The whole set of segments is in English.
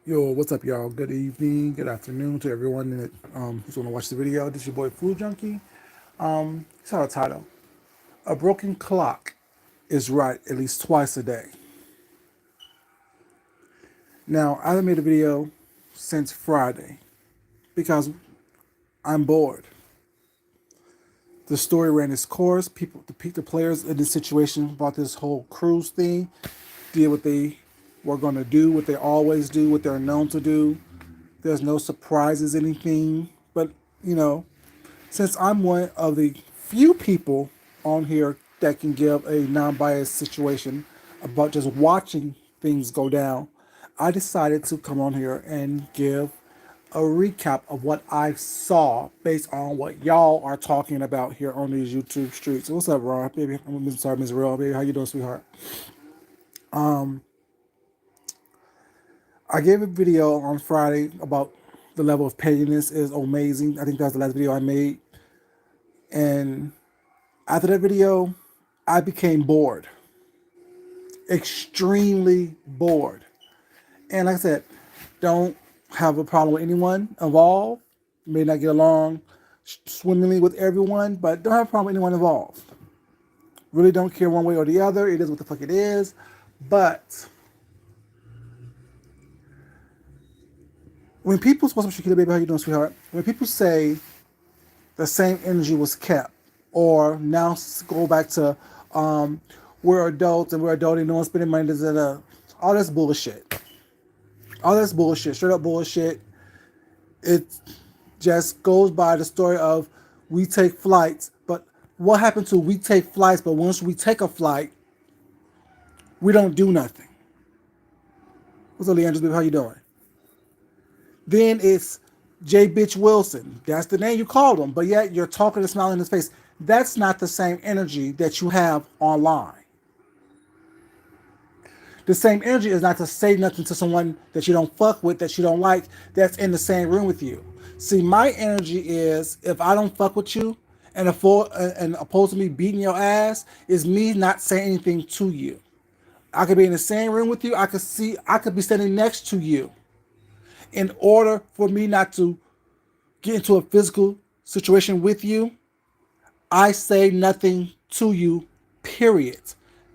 Yo, what's up, y'all? Good evening, good afternoon to everyone that who's going to watch the video. This is your boy Food Junkie. Saw the title. A broken clock is right at least twice a day. Now, I haven't made a video since Friday because I'm bored. The story ran its course. The players in this situation about this whole cruise thing did what they were going to do, what they always do, what they're known to do. There's no surprises, anything. But, you know, since I'm one of the few people on here that can give a non biased situation about just watching things go down, I decided to come on here and give a recap of what I saw based on what y'all are talking about here on these YouTube streets. What's up, Ron? Baby, I'm sorry, Miss Real. Baby, how you doing, sweetheart? I gave a video on Friday about the level of pettiness is amazing. I think that was the last video I made. And after that video, I became bored, extremely bored. And like I said, don't have a problem with anyone involved. May not get along swimmingly with everyone, but don't have a problem with anyone involved. Really don't care one way or the other. It is what the fuck it is. But when people, what's up, Shakira, baby? How you doing, sweetheart? When people say the same energy was kept, or now go back to we're adults and we're adulting, no one's spending money, all that's bullshit. All that's bullshit, straight up bullshit. It just goes by the story of we take flights, but what happened to we take flights, but once we take a flight, we don't do nothing. What's up, Leandros, baby? How you doing? Then it's J. Bitch Wilson. That's the name you called him, but yet you're talking and smiling in his face. That's not the same energy that you have online. The same energy is not to say nothing to someone that you don't fuck with, that you don't like, that's in the same room with you. See, my energy is if I don't fuck with you, and opposed to me beating your ass, is me not saying anything to you. I could be in the same room with you. I could be standing next to you. In order for me not to get into a physical situation with you, I say nothing to you, period.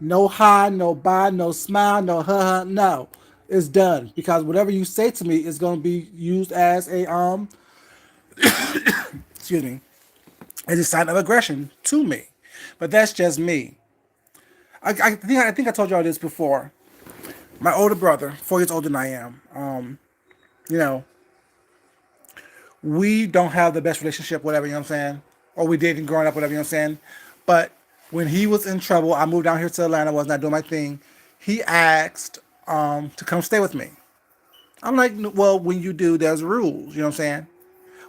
No hi, no bye, no smile, no no. It's done. Because whatever you say to me is going to be used as a, excuse me, as a sign of aggression to me. But that's just me. I think I told y'all this before. My older brother, 4 years older than I am, you know, we don't have the best relationship, whatever, you know what I'm saying? Or we didn't growing up, whatever, you know what I'm saying? But when he was in trouble, I moved down here to Atlanta, was not doing my thing. He asked to come stay with me. I'm like, well, when you do, there's rules, you know what I'm saying?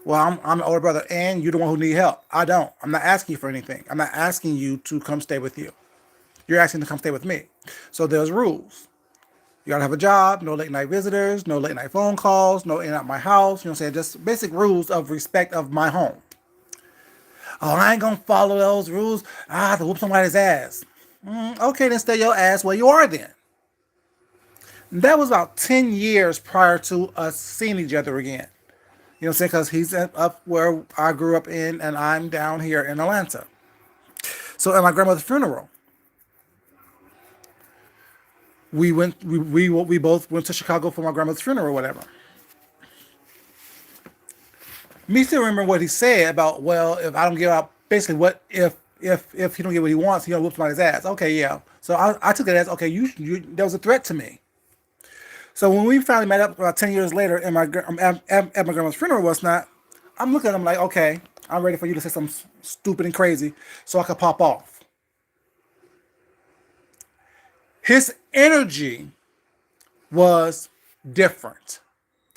Well, I'm an older brother, and you're the one who need help. I don't. I'm not asking you for anything. I'm not asking you to come stay with you. You're asking to come stay with me. So there's rules. You gotta have a job, no late night visitors, no late night phone calls, no in and out my house, you know what I'm saying? Just basic rules of respect of my home. Oh, I ain't gonna follow those rules. I have to whoop somebody's ass. Okay, then stay your ass where you are then. That was about 10 years prior to us seeing each other again. You know what I'm saying? Because he's up where I grew up in, and I'm down here in Atlanta. So at my grandmother's funeral, we both went to Chicago for my grandmother's funeral or whatever. Me still remember what he said about, well, if I don't give out, basically what if he don't get what he wants, he gonna whoop somebody's ass. Okay, yeah. So I took it as, okay, you there was a threat to me. So when we finally met up about 10 years later in at my grandma's funeral was not, I'm looking at him like, okay, I'm ready for you to say something stupid and crazy so I could pop off. His energy was different.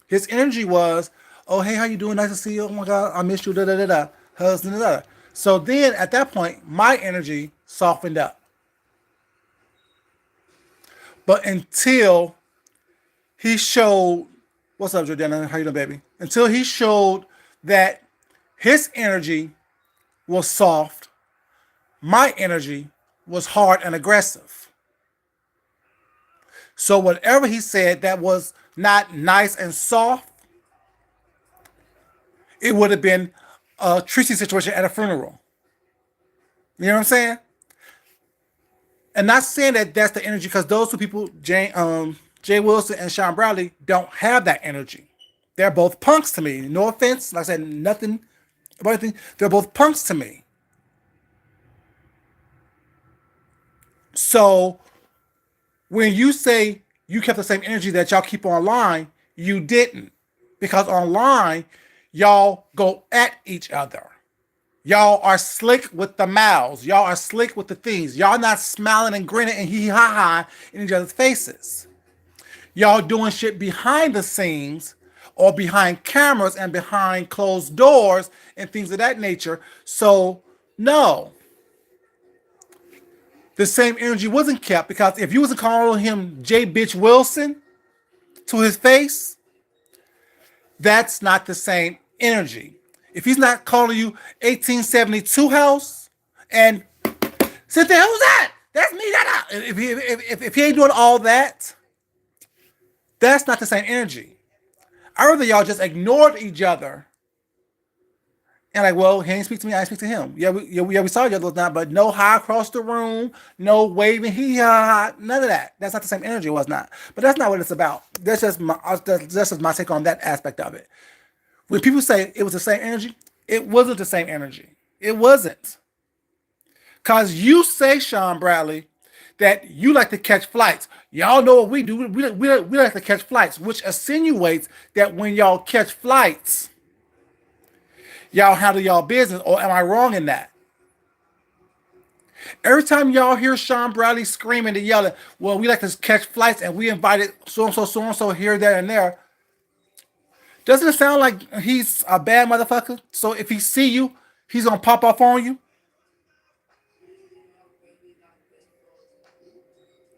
His energy was, oh, hey, how you doing? Nice to see you. Oh my God, I missed you. Da da da da. Husband, da da. So then at that point, my energy softened up. But until he showed, what's up, Jordana? How you doing, baby? Until he showed that his energy was soft, my energy was hard and aggressive. So whatever he said, that was not nice and soft, it would have been a treaty situation at a funeral. You know what I'm saying? And not saying that that's the energy, because those two people, Jay Wilson and Sean Bradley, don't have that energy. They're both punks to me. No offense, like I said, nothing about anything. They're both punks to me. So when you say you kept the same energy that y'all keep online, you didn't. Because online, y'all go at each other. Y'all are slick with the mouths. Y'all are slick with the things. Y'all not smiling and grinning and hee ha ha in each other's faces. Y'all doing shit behind the scenes or behind cameras and behind closed doors and things of that nature. So, no, the same energy wasn't kept, because if you wasn't calling him J. Bitch Wilson to his face, that's not the same energy. If he's not calling you 1872 house and sit there, who's that? That's me. If he ain't doing all that, that's not the same energy. I rather y'all just ignored each other and like, well, he ain't speak to me, I ain't speak to him. We saw each other last night, but no high across the room, no waving, none of that. That's not the same energy. It was not. But that's not what it's about. That's just my take on that aspect of it. When people say it was the same energy, it wasn't the same energy. It wasn't. Because you say, Sean Bradley, that you like to catch flights. Y'all know what we do. We like to catch flights, which insinuates that when y'all catch flights, y'all handle y'all business. Or am I wrong in that? Every time y'all hear Sean Bradley screaming and yelling, well, we like to catch flights and we invited so-and-so here, there, and there, doesn't it sound like he's a bad motherfucker? So if he see you, he's going to pop off on you?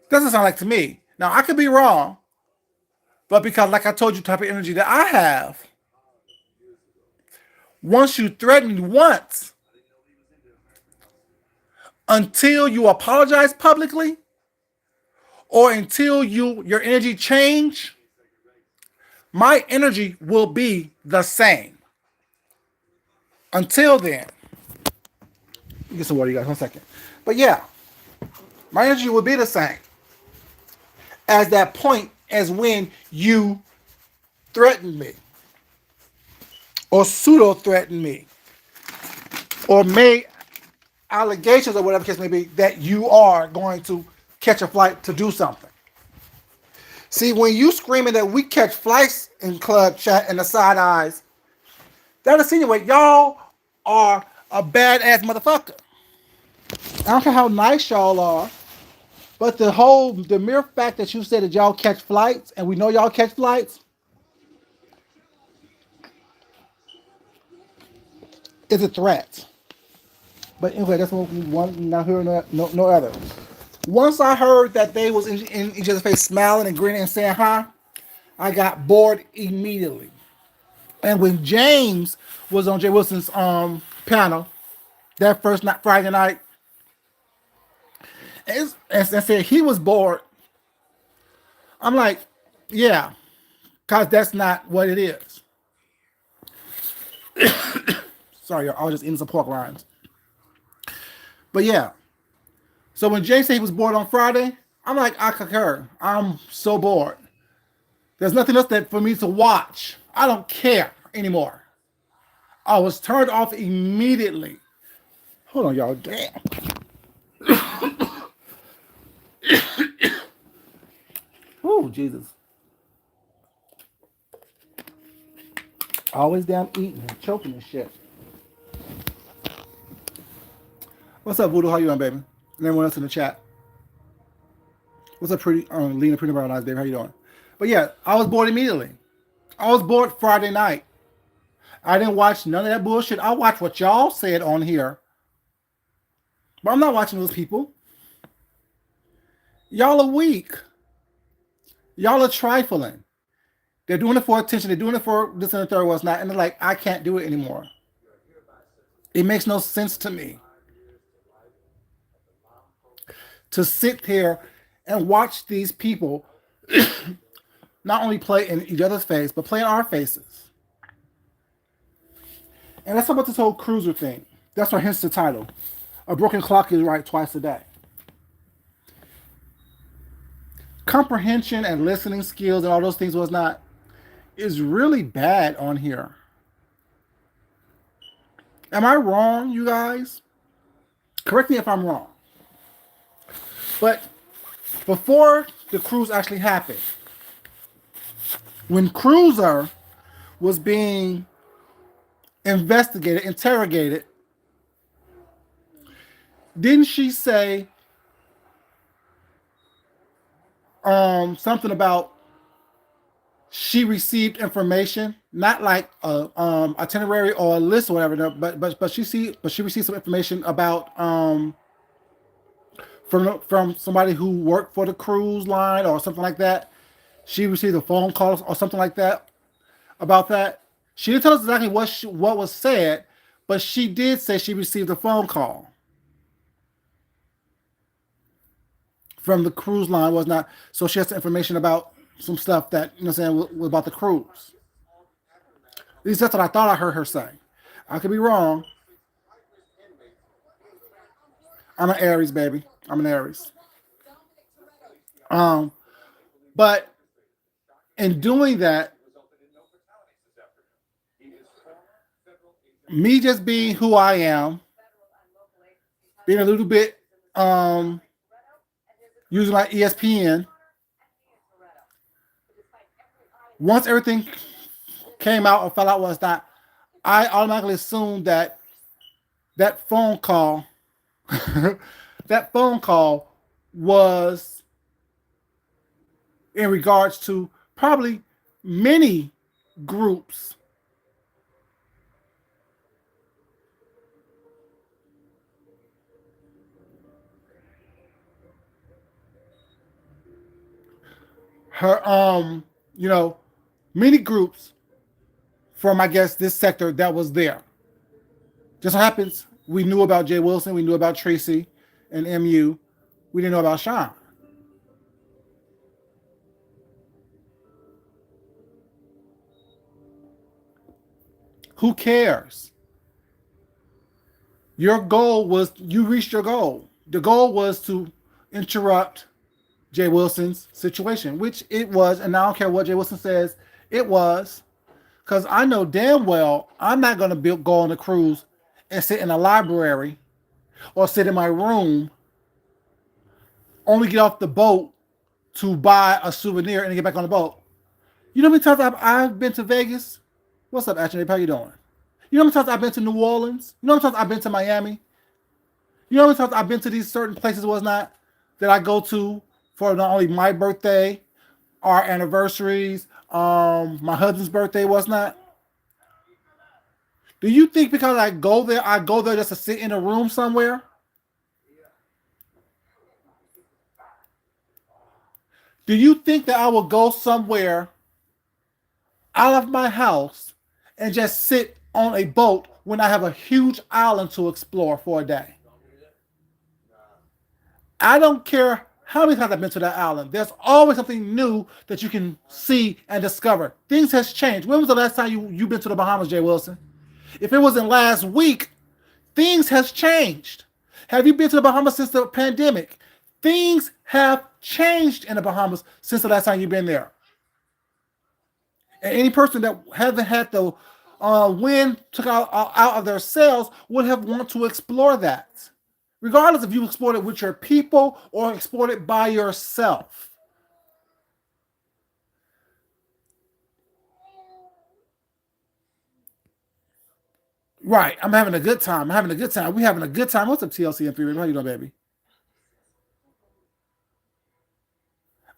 Doesn't sound like to me. Now, I could be wrong, but because, like I told you, the type of energy that I have, once you threaten me once, until you apologize publicly, or until your energy change, my energy will be the same. Until then, get some water, you guys. 1 second. But yeah, my energy will be the same as that point as when you threatened me, or pseudo threatened me, or made allegations or whatever case may be that you are going to catch a flight to do something. See, when you screaming that we catch flights in club chat and the side eyes, that insinuate y'all are a badass motherfucker. I don't care how nice y'all are, but the mere fact that you said that y'all catch flights and we know y'all catch flights is a threat. But anyway, that's one not hearing no other. Once I heard that they was in each other's face smiling and grinning and saying hi, I got bored immediately. And when James was on Jay Wilson's panel that first night, Friday night, and said he was bored, I'm like, yeah, because that's not what it is. Sorry, I was just eating some pork rinds. But yeah, so when Jay said he was bored on Friday, I'm like, I concur. I'm so bored. There's nothing else that for me to watch. I don't care anymore. I was turned off immediately. Hold on, y'all. Damn. Oh, Jesus. Always down eating and choking and shit. What's up, Voodoo? How you doing, baby? And everyone else in the chat. What's up, pretty Lena Pretty Brown Eyes, baby? How you doing? But yeah, I was bored immediately. I was bored Friday night. I didn't watch none of that bullshit. I watched what y'all said on here. But I'm not watching those people. Y'all are weak. Y'all are trifling. They're doing it for attention. They're doing it for this and the third, what's not. And they're like, I can't do it anymore. It makes no sense to me to sit here and watch these people not only play in each other's face, but play in our faces. And let's talk about this whole cruiser thing. That's why hence the title. A broken clock is right twice a day. Comprehension and listening skills and all those things was not is really bad on here. Am I wrong, you guys? Correct me if I'm wrong. But before the cruise actually happened, when Cruiser was being investigated, interrogated, didn't she say something about she received information, not like a itinerary or a list or whatever, but she received some information about from somebody who worked for the cruise line or something like that. She received a phone call or something like that about that. She didn't tell us exactly what was said, but she did say she received a phone call from the cruise line. Was not so she has some information about some stuff that you know what I'm saying was about the cruise. At least that's what I thought I heard her say. I could be wrong. I'm an Aries, baby. I'm an Aries. Um, but in doing that, me just being who I am, being a little bit using my ESPN. Once everything came out or fell out was not, I automatically assumed that that phone call, that phone call was in regards to probably many groups her you know many groups from I guess this sector that was there. Just so happens we knew about Jay Wilson, we knew about Tracy and MU, we didn't know about Sean. Who cares? Your goal was you reached your goal. The goal was to interrupt Jay Wilson's situation, which it was, and I don't care what Jay Wilson says, it was. Because I know damn well I'm not going to go on a cruise and sit in a library or sit in my room, only get off the boat to buy a souvenir and get back on the boat. You know how many times I've been to Vegas? What's up, Ashton? How you doing? You know how many times I've been to New Orleans? You know how many times I've been to Miami? You know how many times I've been to these certain places, whatnot, that I go to for not only my birthday, our anniversaries, my husband's birthday, whatnot. Do you think because I go there just to sit in a room somewhere? Do you think that I will go somewhere out of my house and just sit on a boat when I have a huge island to explore for a day? I don't care how many times I've been to that island. There's always something new that you can see and discover. Things has changed. When was the last time you've been to the Bahamas, Jay Wilson? If it wasn't last week, things has changed. Have you been to the Bahamas since the pandemic? Things have changed in the Bahamas since the last time you've been there. And any person that hasn't had the wind took out of their sails would have want to explore that. Regardless if you explored it with your people or explored it by yourself. Right. I'm having a good time. I'm having a good time. We having a good time. What's up, TLC and 3 baby? How you doing, baby?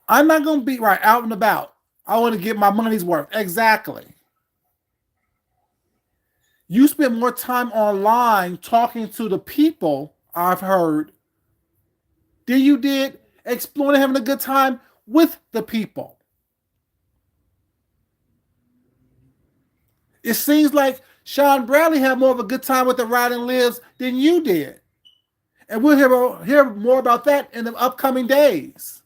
I'm not gonna be right out and about. I want to get my money's worth. Exactly. You spend more time online talking to the people, I've heard, than you did exploring and having a good time with the people. It seems like Sean Bradley had more of a good time with the Ride and Lives than you did. And we'll hear more about that in the upcoming days.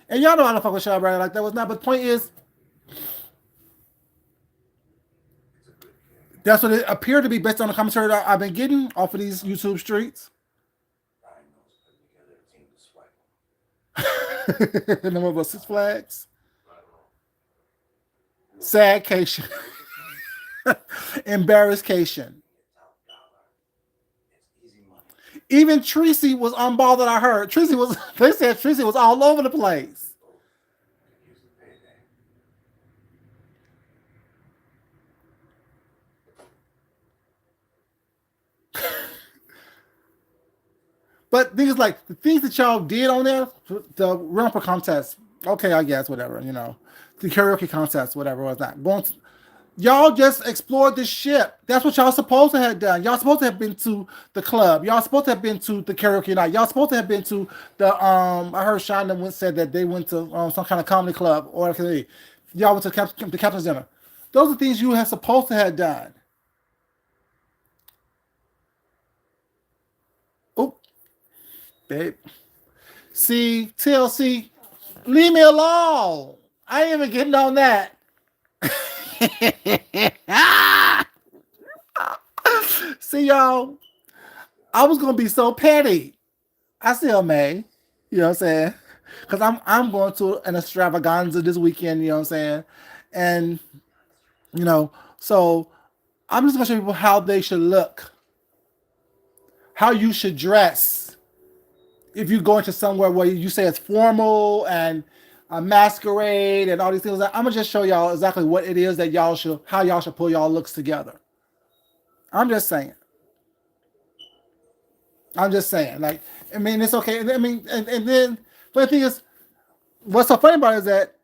And y'all know I don't fuck with Sean Bradley like that was not. But the point is, that's what it appeared to be based on the commentary that I've been getting off of these YouTube streets. Number of Six Flags. Sadcation. Embarrasscation. Even Tracy was on ball that I heard. Tracy was, they said Tracy was all over the place. But things like the things that y'all did on there, the rumper contest, okay, I guess, whatever, you know, the karaoke contest, whatever was that. Y'all just explored the ship. That's what y'all supposed to have done. Y'all supposed to have been to the club. Y'all supposed to have been to the karaoke night. Y'all supposed to have been to the I heard Shonda said that they went to some kind of comedy club or y'all went to the captain's dinner. Those are things you have supposed to have done. Oh, babe. See, TLC, leave me alone. I ain't even getting on that. See, y'all, I was gonna be so petty. I still may, you know what I'm saying? Because I'm going to an extravaganza this weekend, you know what I'm saying? And you know, so I'm just gonna show people how they should look, how you should dress. If you go into somewhere where you say it's formal and a masquerade and all these things, I'm gonna just show y'all exactly what it is that how y'all should pull y'all looks together. I'm just saying. I'm just saying. Like, I mean, it's okay. I mean, and then, but the thing is, what's so funny about it is that,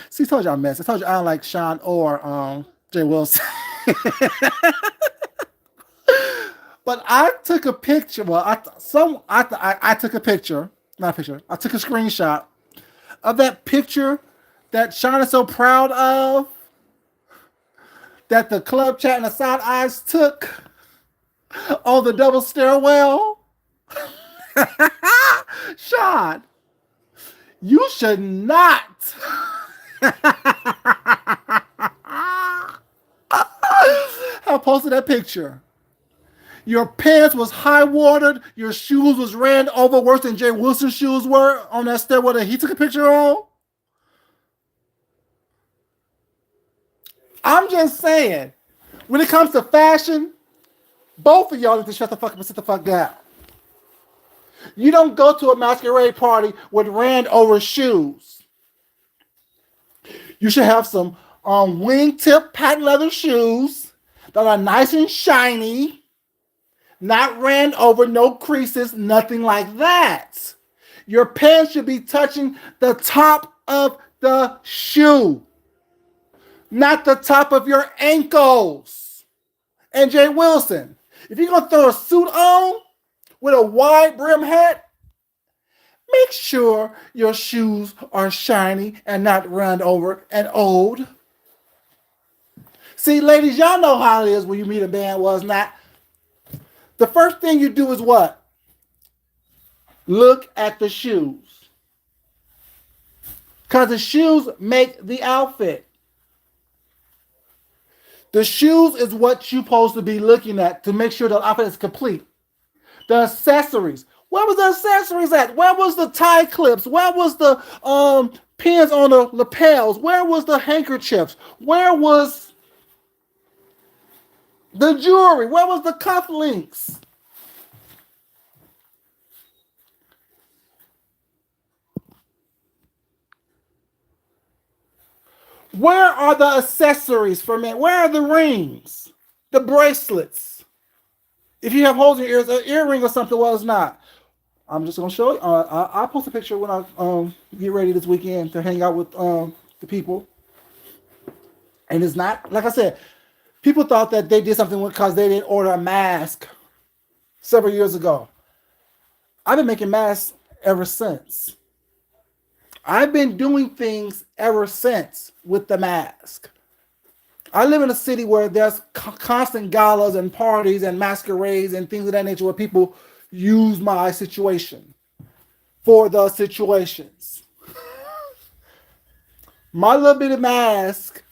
see, I told you I'm messed. I told you I don't like Sean or Jay Wilson. But I took a picture. Well, I took a picture, not a picture. I took a screenshot of that picture that Sean is so proud of, that the club chat and the side eyes took on the double stairwell. Sean, you should not have posted that picture. Your pants was high watered. Your shoes was ran over worse than Jay Wilson's shoes were on that stairwell that he took a picture on. I'm just saying, when it comes to fashion, both of y'all need to shut the fuck up and sit the fuck down. You don't go to a masquerade party with ran over shoes. You should have some wingtip patent leather shoes that are nice and shiny. Not ran over, no creases, nothing like that. Your pants should be touching the top of the shoe, not the top of your ankles. And Jay Wilson, if you're going to throw a suit on with a wide brim hat, make sure your shoes are shiny and not run over and old. See, ladies, y'all know how it is when you meet a man was not. The first thing you do is what? Look at the shoes. Because the shoes make the outfit. The shoes is what you're supposed to be looking at to make sure the outfit is complete. The accessories. Where was the accessories at? Where was the tie clips? Where was the pins on the lapels? Where was the handkerchiefs? Where was the jewelry? Where was the cufflinks? Where are the accessories for men? Where are the rings? The bracelets? If you have holes in your ears, an earring or something, well, it's not. I'm just going to show you. I'll post a picture when I get ready this weekend to hang out with the people. And it's not, like I said, people thought that they did something because they didn't order a mask several years ago. I've been making masks ever since. I've been doing things ever since with the mask. I live in a city where there's constant galas and parties and masquerades and things of that nature where people use my situation for the situations. My little bitty masks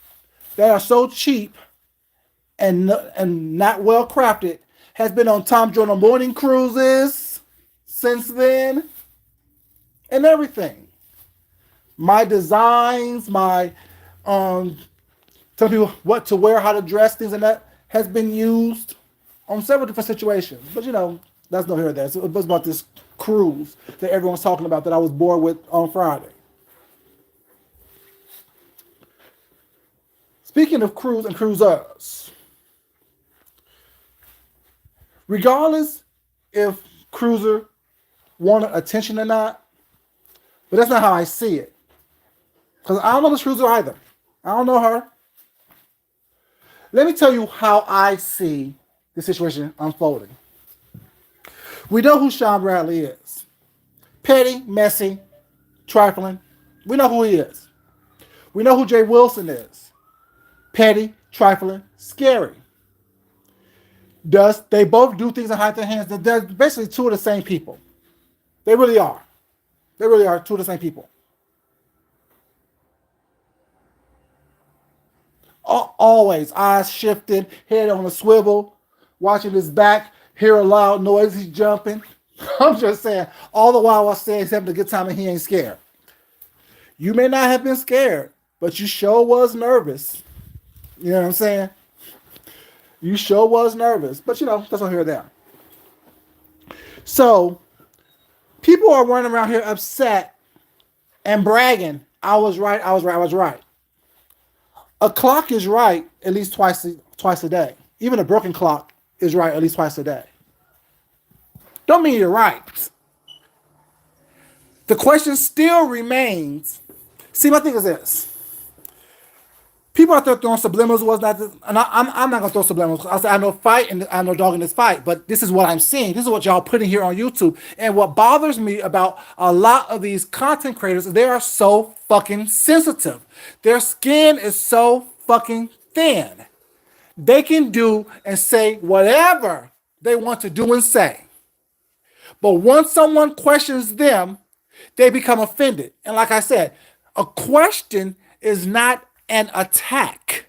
that are so cheap and not well crafted has been on Tom Joyner morning cruises since then and everything. My designs, my telling people what to wear, how to dress, things like that has been used on several different situations. But that's no here or there. So it was about this cruise that everyone's talking about that I was bored with on Friday. Speaking of cruise and cruisers, regardless if cruiser wanted attention or not, but that's not how I see it. Because I don't know this cruiser either. I don't know her. Let me tell you how I see the situation unfolding. We know who Sean Bradley is. Petty, messy, trifling. We know who he is. We know who Jay Wilson is. Petty, trifling, scary. They both do things and hide their hands. They're basically two of the same people. They really are. They really are two of the same people. Always eyes shifting, head on a swivel, watching his back, hear a loud noise, he's jumping. I'm just saying, all the while I say he's having a good time and he ain't scared. You may not have been scared, but you sure was nervous. You know what I'm saying? You sure was nervous, but that's not here or there. So, people are running around here upset and bragging. I was right. A clock is right at least twice a day. Even a broken clock is right at least twice a day. Don't mean you're right. The question still remains. See, my thing is this. People out there throwing subliminals was not this, and I'm not gonna throw subliminals. I know fight and I know dog in this fight, but this is what I'm seeing. This is what y'all putting here on YouTube. And what bothers me about a lot of these content creators, they are so fucking sensitive. Their skin is so fucking thin. They can do and say whatever they want to do and say. But once someone questions them, they become offended. And like I said, a question is not an attack.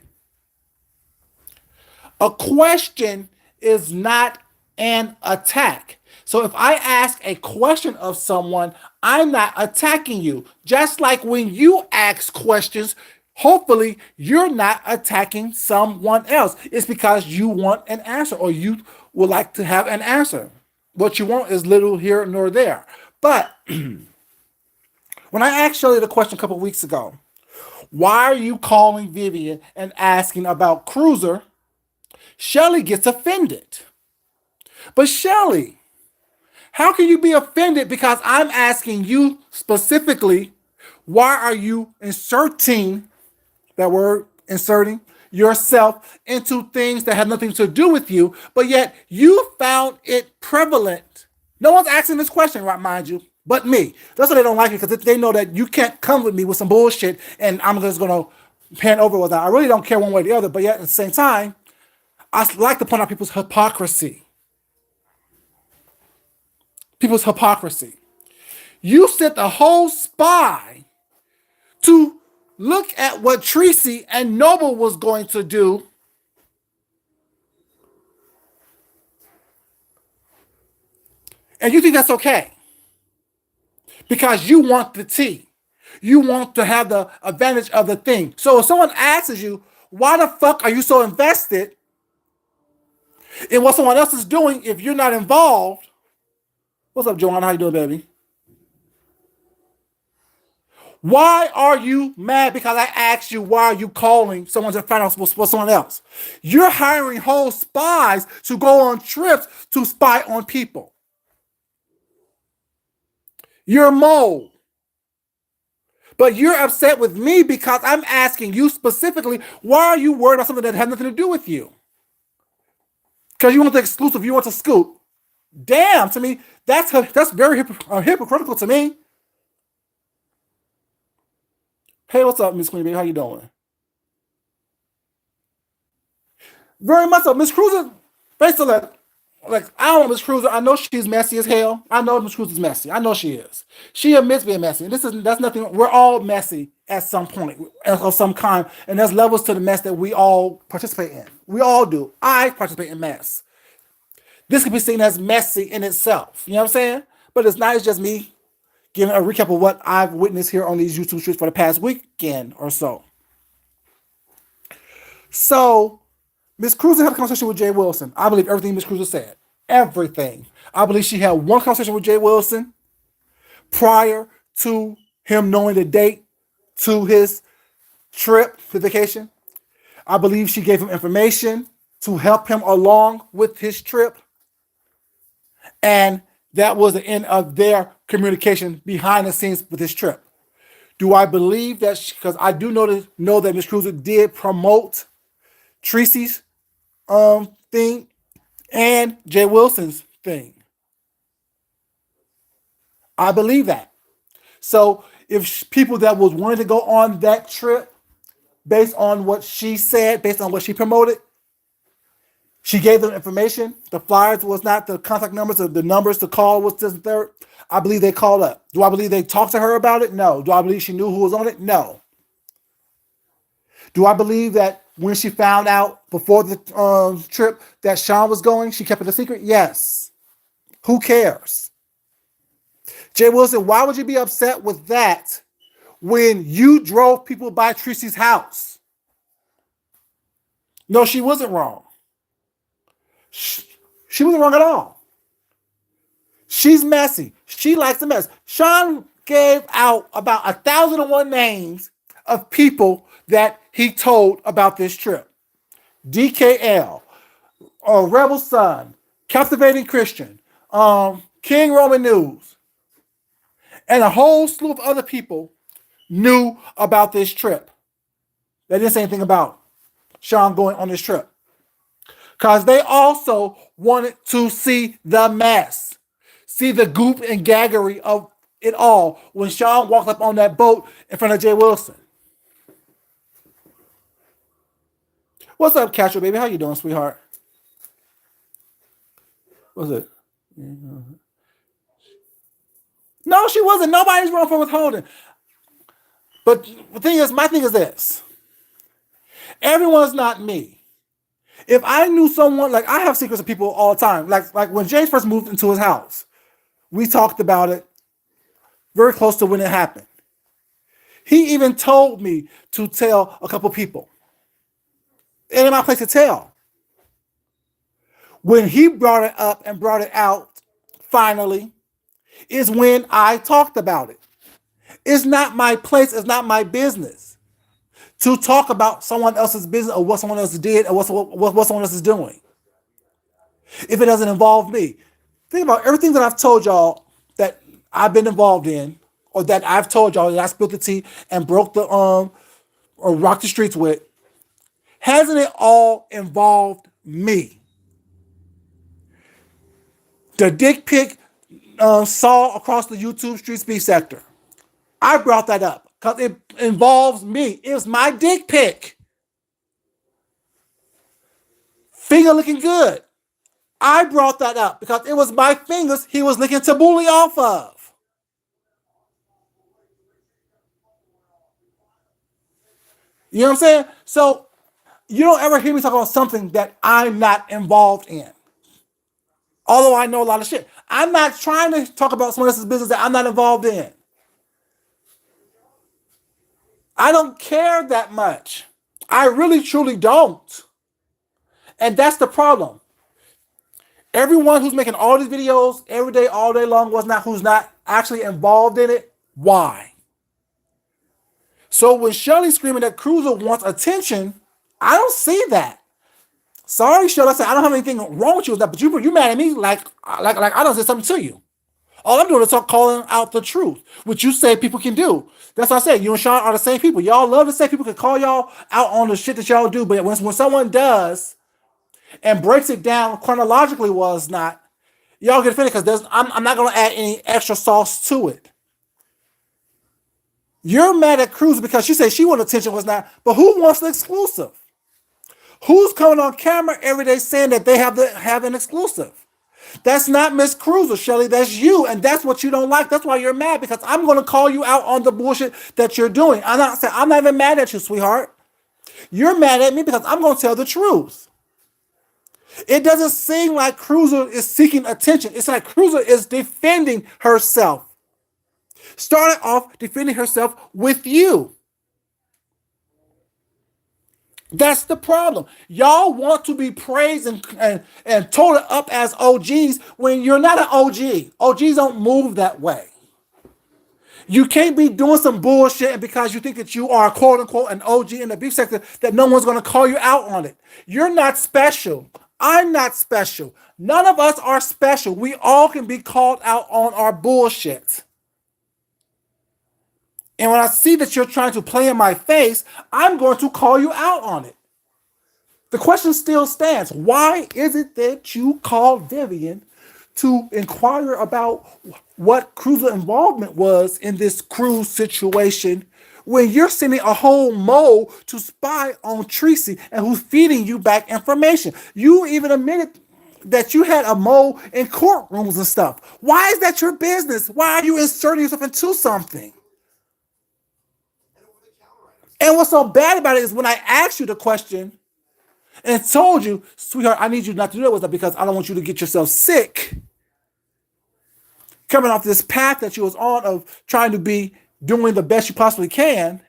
A question is not an attack. So if I ask a question of someone, I'm not attacking you. Just like when you ask questions, hopefully you're not attacking someone else. It's because you want an answer or you would like to have an answer. What you want is little here nor there. But when I asked Shelly the question a couple of weeks ago, why are you calling Vivian and asking about Cruiser? Shelly gets offended. But Shelly, how can you be offended because I'm asking you specifically, why are you inserting, that word, inserting yourself into things that have nothing to do with you, but yet you found it prevalent? No one's asking this question, right, mind you, but me. That's why they don't like it, because they know that you can't come with me with some bullshit and I'm just going to pan over with that. I really don't care one way or the other, but yet at the same time, I like to point out people's hypocrisy. People's hypocrisy. You sent the whole spy to look at what Tracy and Noble was going to do. And you think that's okay. Because you want the tea. You want to have the advantage of the thing. So if someone asks you, why the fuck are you so invested in what someone else is doing if you're not involved? What's up, Joanna? How you doing, baby? Why are you mad because I asked you, why are you calling someone to find out what's someone else? You're hiring whole spies to go on trips to spy on people. You're a mole. But you're upset with me because I'm asking you specifically, why are you worried about something that has nothing to do with you? Because you want the exclusive, you want to scoop. Damn, to me, that's very hypocritical to me. Hey, what's up, Miss Queen Bee? How you doing? Very much so. Miss Cruiser, basically, like I don't know Miss Cruiser. I know she's messy as hell. I know Miss Cruiser's messy. I know she is. She admits being messy. And that's nothing. We're all messy at some point of some kind. And there's levels to the mess that we all participate in. We all do. I participate in mess. This can be seen as messy in itself. You know what I'm saying? But it's not. It's just me giving a recap of what I've witnessed here on these YouTube streets for the past weekend or so. So, Miss Cruiser had a conversation with Jay Wilson. I believe everything Miss Cruiser said. Everything. I believe she had one conversation with Jay Wilson prior to him knowing the date to his trip, his vacation. I believe she gave him information to help him along with his trip. And that was the end of their communication behind the scenes with his trip. Do I believe that? Because I do know that Miss Cruiser did promote Tracy's thing and Jay Wilson's thing. I believe that. So if people that was wanting to go on that trip, based on what she said, based on what she promoted, she gave them information. The flyers was not the contact numbers, or the numbers to call was this and third. I believe they called up. Do I believe they talked to her about it? No. Do I believe she knew who was on it? No. Do I believe that when she found out before the trip that Sean was going, she kept it a secret? Yes. Who cares? Jay Wilson, why would you be upset with that when you drove people by Tracy's house? No, she wasn't wrong. She wasn't wrong at all. She's messy. She likes the mess. Sean gave out about 1,001 names of people that he told about this trip. DKL, Rebel Son, Captivating Christian, King Roman News, and a whole slew of other people knew about this trip. They didn't say anything about Sean going on this trip. Because they also wanted to see the mess. See the goop and gaggery of it all when Sean walked up on that boat in front of Jay Wilson. What's up, Castro, baby? How you doing, sweetheart? What's it? No, she wasn't. Nobody's wrong for withholding. But the thing is, my thing is this. Everyone's not me. If I knew someone, like I have secrets of people all the time. Like when Jay first moved into his house, we talked about it very close to when it happened. He even told me to tell a couple people. It ain't my place to tell. When he brought it up and brought it out, finally, is when I talked about it. It's not my place, it's not my business to talk about someone else's business or what someone else did or what someone else is doing. If it doesn't involve me. Think about everything that I've told y'all that I've been involved in, or that I've told y'all that I spilled the tea and broke the or rocked the streets with. Hasn't it all involved me? The dick pic saw across the YouTube street speed sector. I brought that up because it involves me. It was my dick pic. Finger looking good. I brought that up because it was my fingers he was licking tabbouleh off of. You know what I'm saying? So you don't ever hear me talk about something that I'm not involved in. Although I know a lot of shit. I'm not trying to talk about someone else's business that I'm not involved in. I don't care that much. I really, truly don't. And that's the problem. Everyone who's making all these videos every day, all day long, who's not actually involved in it. Why? So when Shirley's screaming that Cruiser wants attention, I don't see that. Sorry, Shirley. I said I don't have anything wrong with you with that, but you mad at me like I don't say something to you. All I'm doing is calling out the truth, which you say people can do. That's what I said. You and Sean are the same people. Y'all love to say people can call y'all out on the shit that y'all do, but when someone does and breaks it down chronologically was not, y'all get offended because I'm not going to add any extra sauce to it. You're mad at Cruiser because she said she wanted attention was not, but who wants the exclusive? Who's coming on camera every day saying that they have an exclusive? That's not Miss Cruiser, Shelly. That's you. And that's what you don't like. That's why you're mad, because I'm going to call you out on the bullshit that you're doing. I'm not even mad at you, sweetheart. You're mad at me because I'm going to tell the truth. It doesn't seem like Cruiser is seeking attention. It's like Cruiser is defending herself. Started off defending herself with you. That's the problem. Y'all want to be praised and toted up as OGs when you're not an OG. OGs don't move that way. You can't be doing some bullshit and because you think that you are quote unquote an OG in the beef sector that no one's going to call you out on it. You're not special. I'm not special. None of us are special. We all can be called out on our bullshit. And when I see that you're trying to play in my face, I'm going to call you out on it. The question still stands. Why is it that you called Vivian to inquire about what Cruz's involvement was in this cruise situation when you're sending a whole mole to spy on Tracy and who's feeding you back information? You even admitted that you had a mole in courtrooms and stuff. Why is that your business? Why are you inserting yourself into something? And what's so bad about it is when I asked you the question and told you, sweetheart, I need you not to do that with that because I don't want you to get yourself sick. Coming off this path that you was on of trying to be doing the best you possibly can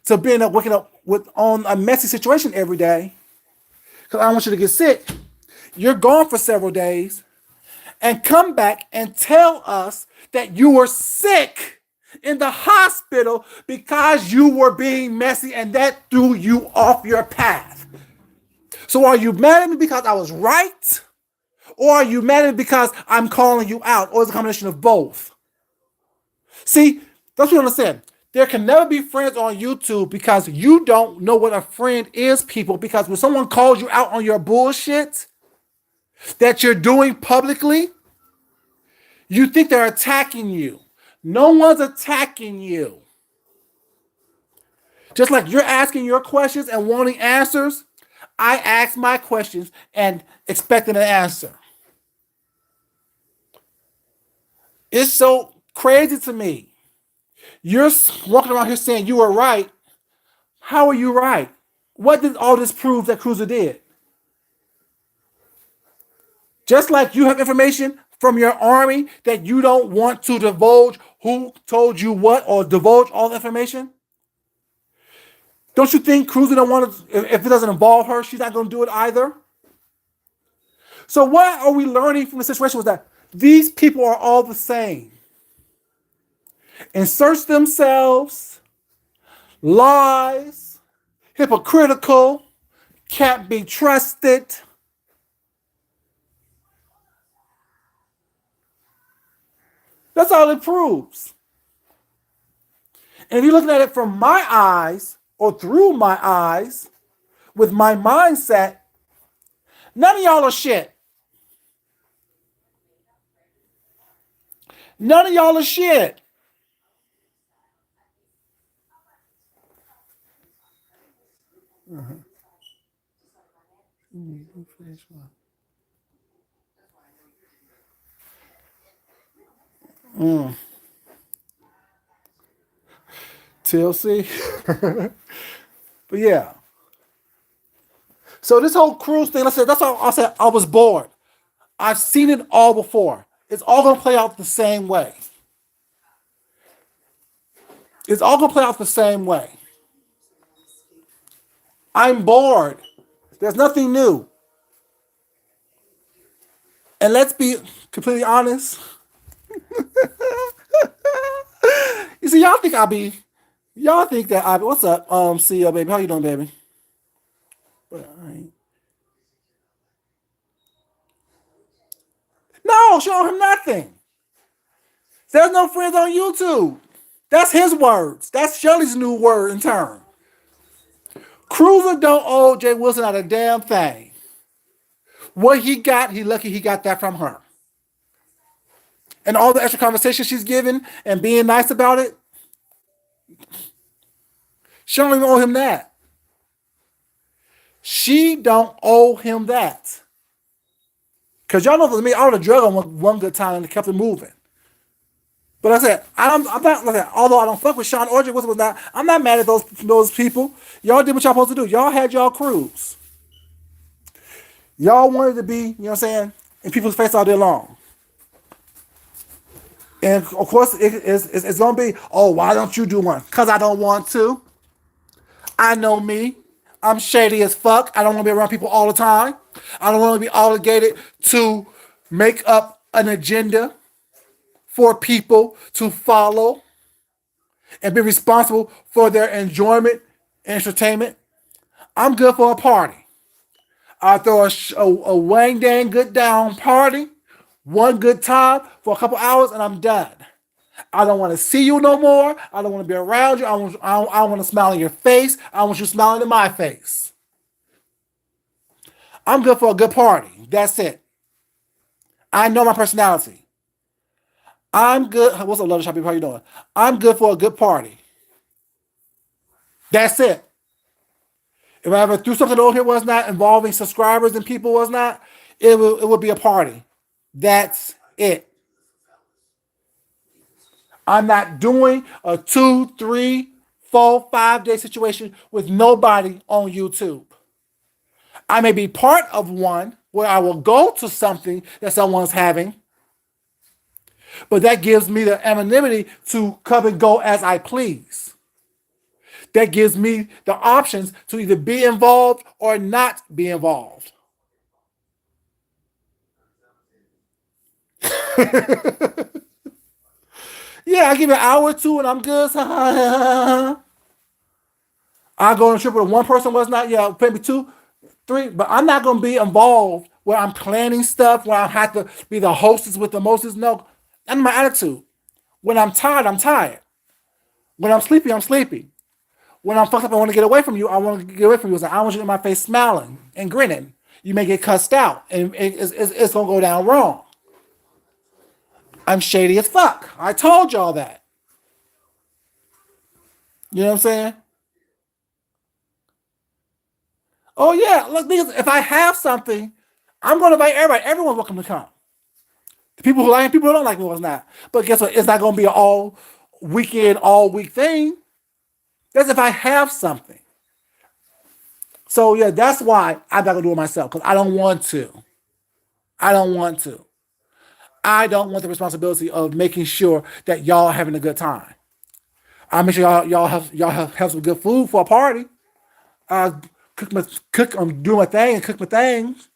to being up, waking up on a messy situation every day because I don't want you to get sick. You're gone for several days and come back and tell us that you were sick in the hospital because you were being messy and that threw you off your path. So are you mad at me because I was right? Or are you mad at me because I'm calling you out? Or is it a combination of both? See, that's what I'm saying. There can never be friends on YouTube because you don't know what a friend is, people. Because when someone calls you out on your bullshit that you're doing publicly, you think they're attacking you. No one's attacking you. Just like you're asking your questions and wanting answers, I ask my questions and expecting an answer. It's so crazy to me. You're walking around here saying you were right. How are you right? What did all this prove that Cruiser did? Just like you have information from your army that you don't want to divulge who told you what or divulge all the information? Don't you think Cruiser don't want to, if it doesn't involve her, she's not going to do it either? So what are we learning from the situation was that these people are all the same. Insert themselves, lies, hypocritical, can't be trusted. That's all it proves. And if you're looking at it from my eyes or through my eyes with my mindset, none of y'all are shit. None of y'all are shit. TLC. But yeah. So this whole cruise thing, that's all I said. I was bored. I've seen it all before. It's all going to play out the same way. It's all going to play out the same way. I'm bored. There's nothing new. And let's be completely honest. You see, y'all think that what's up, CEO baby? How you doing, baby? But no, show him nothing. There's no friends on YouTube. That's his words. That's Shelly's new word in turn. Cruiser don't owe Jay Wilson out a damn thing. What he got, he lucky he got that from her. And all the extra conversation she's giving and being nice about it, she don't even owe him that. She don't owe him that. Cause y'all know for me, I would have drug on one good time and kept it moving. But like I said, I'm not like that. Although I don't fuck with Sean Orchard, was not. I'm not mad at those people. Y'all did what y'all supposed to do. Y'all had y'all crews. Y'all wanted to be, you know what I'm saying, in people's face all day long. And of course, it's gonna be, oh, why don't you do one? Cause I don't want to. I know me. I'm shady as fuck. I don't want to be around people all the time. I don't want to be obligated to make up an agenda for people to follow and be responsible for their enjoyment and entertainment. I'm good for a party. I throw a wang dang good down party, one good time for a couple hours, and I'm done. I don't want to see you no more. I don't want to be around you. I don't want to smile in your face. I want you smiling in my face. I'm good for a good party. That's it. I know my personality. I'm good. What's up, Love Shop people? How you doing? I'm good for a good party. That's it. If I ever threw something over here was not involving subscribers and people was not, it would be a party. That's it. I'm not doing a 2, 3, 4, 5 day situation with nobody on YouTube. I may be part of one where I will go to something that someone's having, but that gives me the anonymity to come and go as I please. That gives me the options to either be involved or not be involved. Yeah, I give it an hour or two and I'm good. I go on a trip with one person was not, yeah, maybe 2, 3, but I'm not going to be involved where I'm planning stuff, where I have to be the hostess with the mostest. No, that's my attitude. When I'm tired, I'm tired. When I'm sleepy, I'm sleepy. When I'm fucked up, I want to get away from you. I want to get away from you. It's like, I want you in my face smiling and grinning. You may get cussed out, and it's going to go down wrong. I'm shady as fuck. I told y'all that. You know what I'm saying? Oh, yeah. Look, if I have something, I'm going to invite everybody. Everyone's welcome to come. The people who like me, people who don't like me, was not. But guess what? It's not going to be an all weekend, all week thing. That's if I have something. So, yeah, that's why I'm not going to do it myself, because I don't want to. I don't want to. I don't want the responsibility of making sure that y'all are having a good time. I make sure y'all have some good food for a party. I do my thing and cook my things.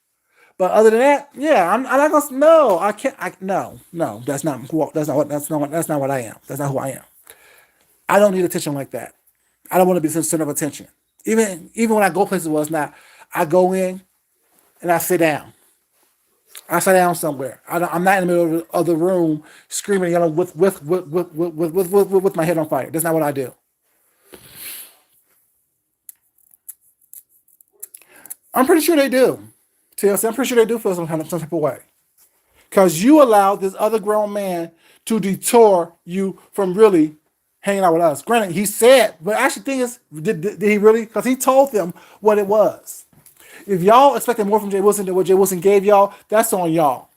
But other than that, yeah, I'm not gonna. No, I can't. No. That's not what I am. That's not who I am. I don't need attention like that. I don't want to be the center of attention. Even when I go places where it's not, I go in and I sit down. I sit down somewhere. I'm not in the middle of the room screaming, yelling with my head on fire. That's not what I do. I'm pretty sure they do. TLC, I'm pretty sure they do feel some type of way. Because you allowed this other grown man to detour you from really hanging out with us. Granted, he said, but actually, the thing is, did he really? Because he told them what it was. If y'all expected more from Jay Wilson than what Jay Wilson gave y'all, that's on y'all.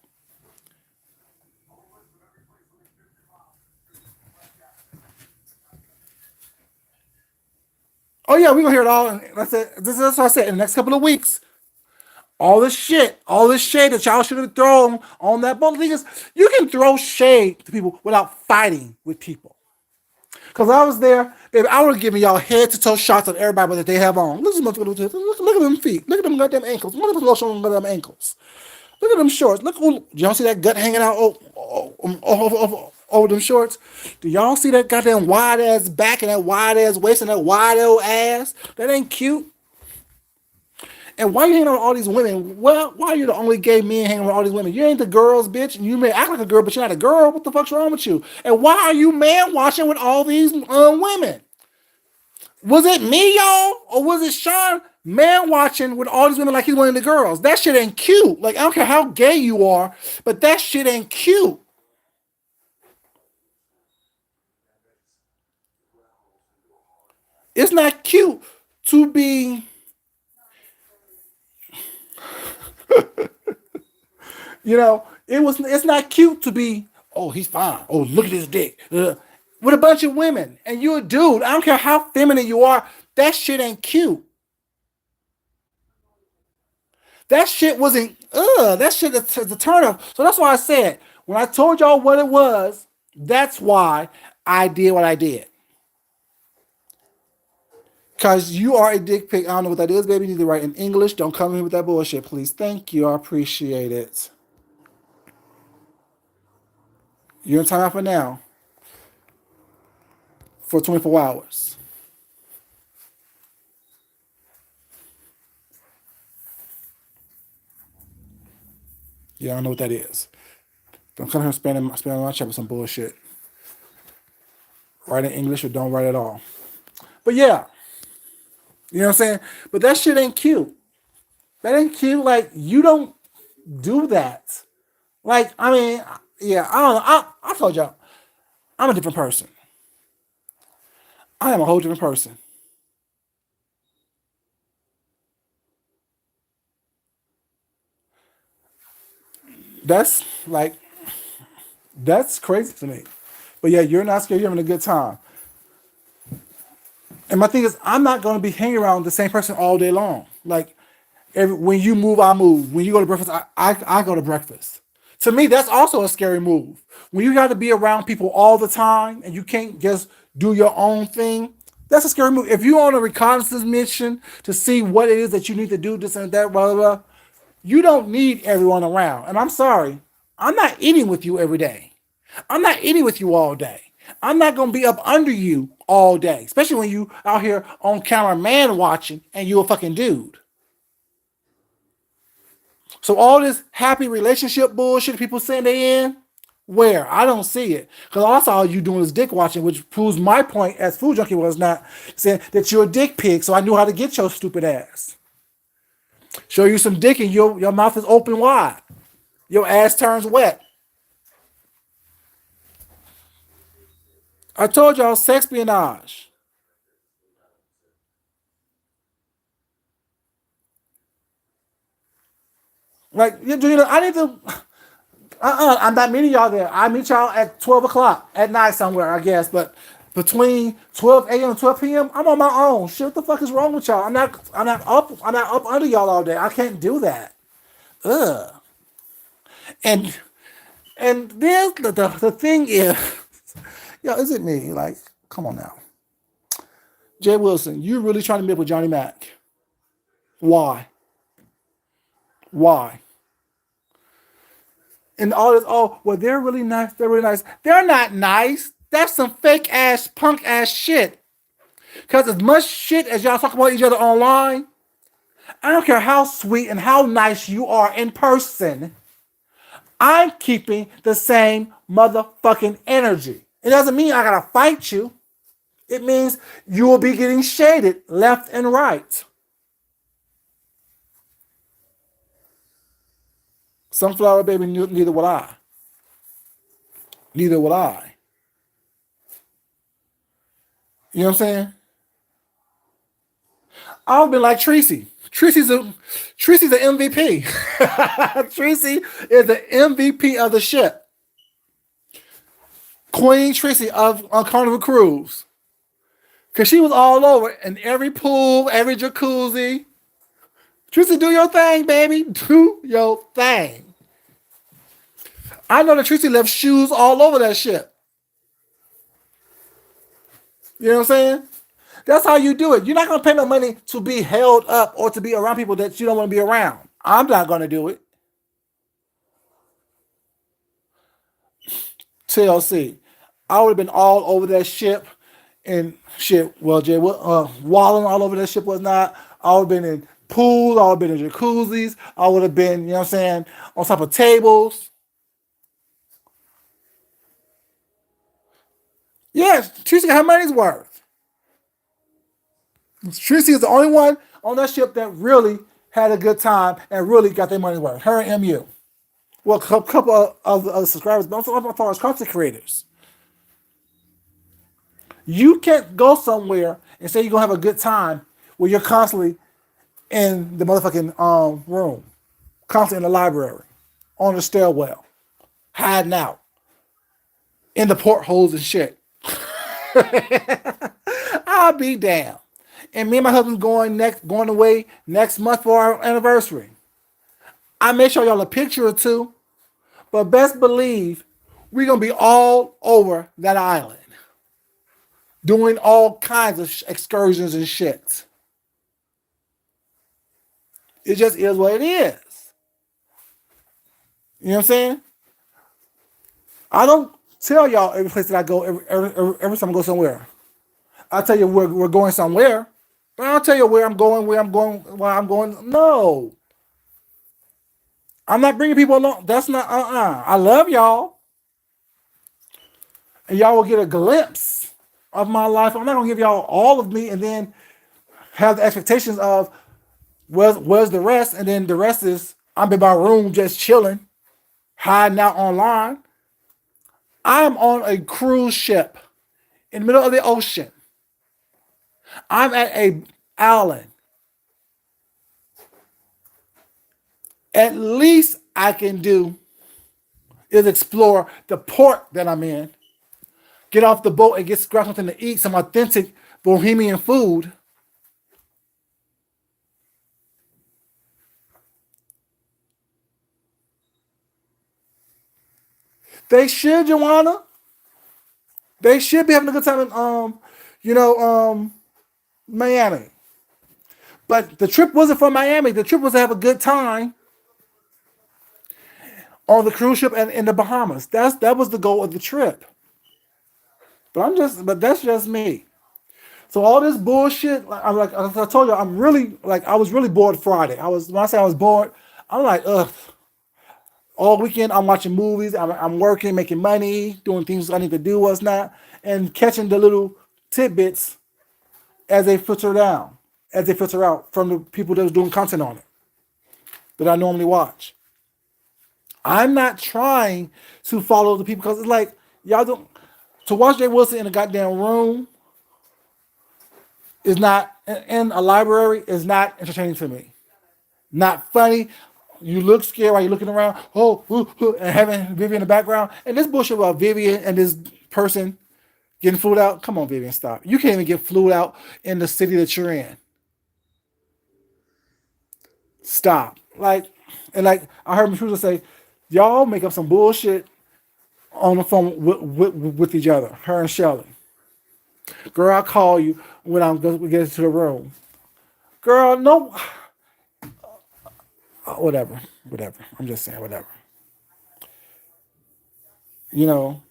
Oh yeah, we're gonna hear it all. That's it. That's what I said. In the next couple of weeks, all this shade that y'all should have thrown on that boat. The thing is, you can throw shade to people without fighting with people. Because I was there, baby, I would have given y'all head to toe shots of everybody that they have on. Look at them feet. Look at them goddamn ankles. Look at them lotion on them ankles. Look at them shorts. Y'all see that gut hanging out over them shorts? Do y'all see that goddamn wide ass back and that wide ass waist and that wide old ass? That ain't cute. And why you hanging out with all these women? Well, why are you the only gay man hanging with all these women? You ain't the girls, bitch. You may act like a girl, but you're not a girl. What the fuck's wrong with you? And why are you man watching with all these women? Was it me, y'all? Or was it Sean man watching with all these women like he's one of the girls? That shit ain't cute. Like, I don't care how gay you are, but that shit ain't cute. It's not cute to be It's not cute to be, oh, he's fine. Oh, look at his dick. With a bunch of women. And you're a dude. I don't care how feminine you are. That shit ain't cute. That shit wasn't, that shit is a turn off. So that's why I said, when I told y'all what it was, that's why I did what I did. Because you are a dick pic. I don't know what that is, baby. You need to write in English. Don't come in with that bullshit, please. Thank you. I appreciate it. You're in timeout for now for 24 hours. Yeah, I don't know what that is. Don't come here spamming my chat with some bullshit. Write in English or don't write at all. But yeah, you know what I'm saying? But that shit ain't cute. That ain't cute. Like, you don't do that. Like, I mean, yeah, I don't know. I told y'all, I'm a different person. I am a whole different person. That's like, that's crazy to me. But yeah, you're not scared. You're having a good time. And my thing is, I'm not going to be hanging around the same person all day long. Like, when you move, I move. When you go to breakfast, I go to breakfast. To me, that's also a scary move. When you got to be around people all the time and you can't just do your own thing, that's a scary move. If you're on a reconnaissance mission to see what it is that you need to do, this and that, blah, blah, blah, you don't need everyone around. And I'm sorry, I'm not eating with you every day. I'm not eating with you all day. I'm not gonna be up under you all day, especially when you out here on camera man watching and you a fucking dude. So all this happy relationship bullshit people saying they in, where? I don't see it. Because all I saw you doing is dick watching, which proves my point as Food Junkie was not saying that you're a dick pig, so I knew how to get your stupid ass. Show you some dick and your mouth is open wide. Your ass turns wet. I told y'all sexpionage. Like, I need to. I'm not meeting y'all there. I meet y'all at 12 o'clock at night somewhere, I guess. But between 12 a.m. and 12 p.m., I'm on my own. Shit, what the fuck is wrong with y'all? I'm not up under y'all all day. I can't do that. Ugh. And then the thing is, yo, is it me? Like, come on now. Jay Wilson, you really trying to meet with Johnny Mac? Why? Why? And all this, oh, well, they're really nice. They're really nice. They're not nice. That's some fake ass, punk ass shit. Because as much shit as y'all talk about each other online, I don't care how sweet and how nice you are in person, I'm keeping the same motherfucking energy. It doesn't mean I gotta fight you. It means you will be getting shaded left and right. Sunflower baby, neither will I. Neither will I. You know what I'm saying? I've been like Tracy. Tracy's the MVP. Tracy is the MVP of the ship. Queen Tracy on Carnival Cruise. Cause she was all over in every pool, every jacuzzi. Tracy, do your thing, baby. Do your thing. I know that Tracy left shoes all over that ship. You know what I'm saying? That's how you do it. You're not gonna pay no money to be held up or to be around people that you don't want to be around. I'm not gonna do it. TLC. I would have been all over that ship and shit. Well, Jay, walling all over that ship was not. I would have been in pools. I would have been in jacuzzis. I would have been, you know what I'm saying, on top of tables. Yes, Tracy got her money's worth. Tracy is the only one on that ship that really had a good time and really got their money's worth. Her and MU. Well, a couple of subscribers, but also as far as content creators. You can't go somewhere and say you're gonna have a good time where you're constantly in the motherfucking room, constantly in the library. on the stairwell, hiding out in the portholes and shit. I'll be damned. And me and my husband going away next month for our anniversary. I may show y'all a picture or two, but best believe we're gonna be all over that island, doing all kinds of excursions and shit. It just is what it is. You know what I'm saying? I don't tell y'all every place that I go, every time I go somewhere. I tell you we're going somewhere, but I don't tell you where I'm going, why I'm going. No, I'm not bringing people along. That's not. I love y'all, and y'all will get a glimpse of my life. I'm not gonna give y'all all of me, and then have the expectations of where's the rest, and then the rest is I'm in my room just chilling, hiding out online. I'm on a cruise ship in the middle of the ocean. I'm at a island. At least I can do is explore the port that I'm in, get off the boat and grab something to eat, some authentic Bohemian food. They should, Joanna. They should be having a good time in Miami. But the trip wasn't for Miami. The trip was to have a good time on the cruise ship and in the Bahamas. That was the goal of the trip. But that's just me. So all this bullshit, like I told you, I was really bored Friday. When I say I was bored, I'm like, ugh. All weekend I'm watching movies, I'm working, making money, doing things I need to do, what's not, and catching the little tidbits as they filter down, as they filter out from the people that was doing content on it that I normally watch. I'm not trying to follow the people because it's like y'all don't to watch Jay Wilson in a goddamn room is not in a library is not entertaining to me. Not funny. You look scared while you're looking around. Oh, ooh, ooh, and having Vivian in the background. And this bullshit about Vivian and this person getting flued out. Come on, Vivian, stop. You can't even get flued out in the city that you're in. Stop. I heard Methuselah say, y'all make up some bullshit on the phone with each other. Her and Shelly. Girl, I'll call you when we get into the room. Girl, no. Whatever. I'm just saying, whatever. You know.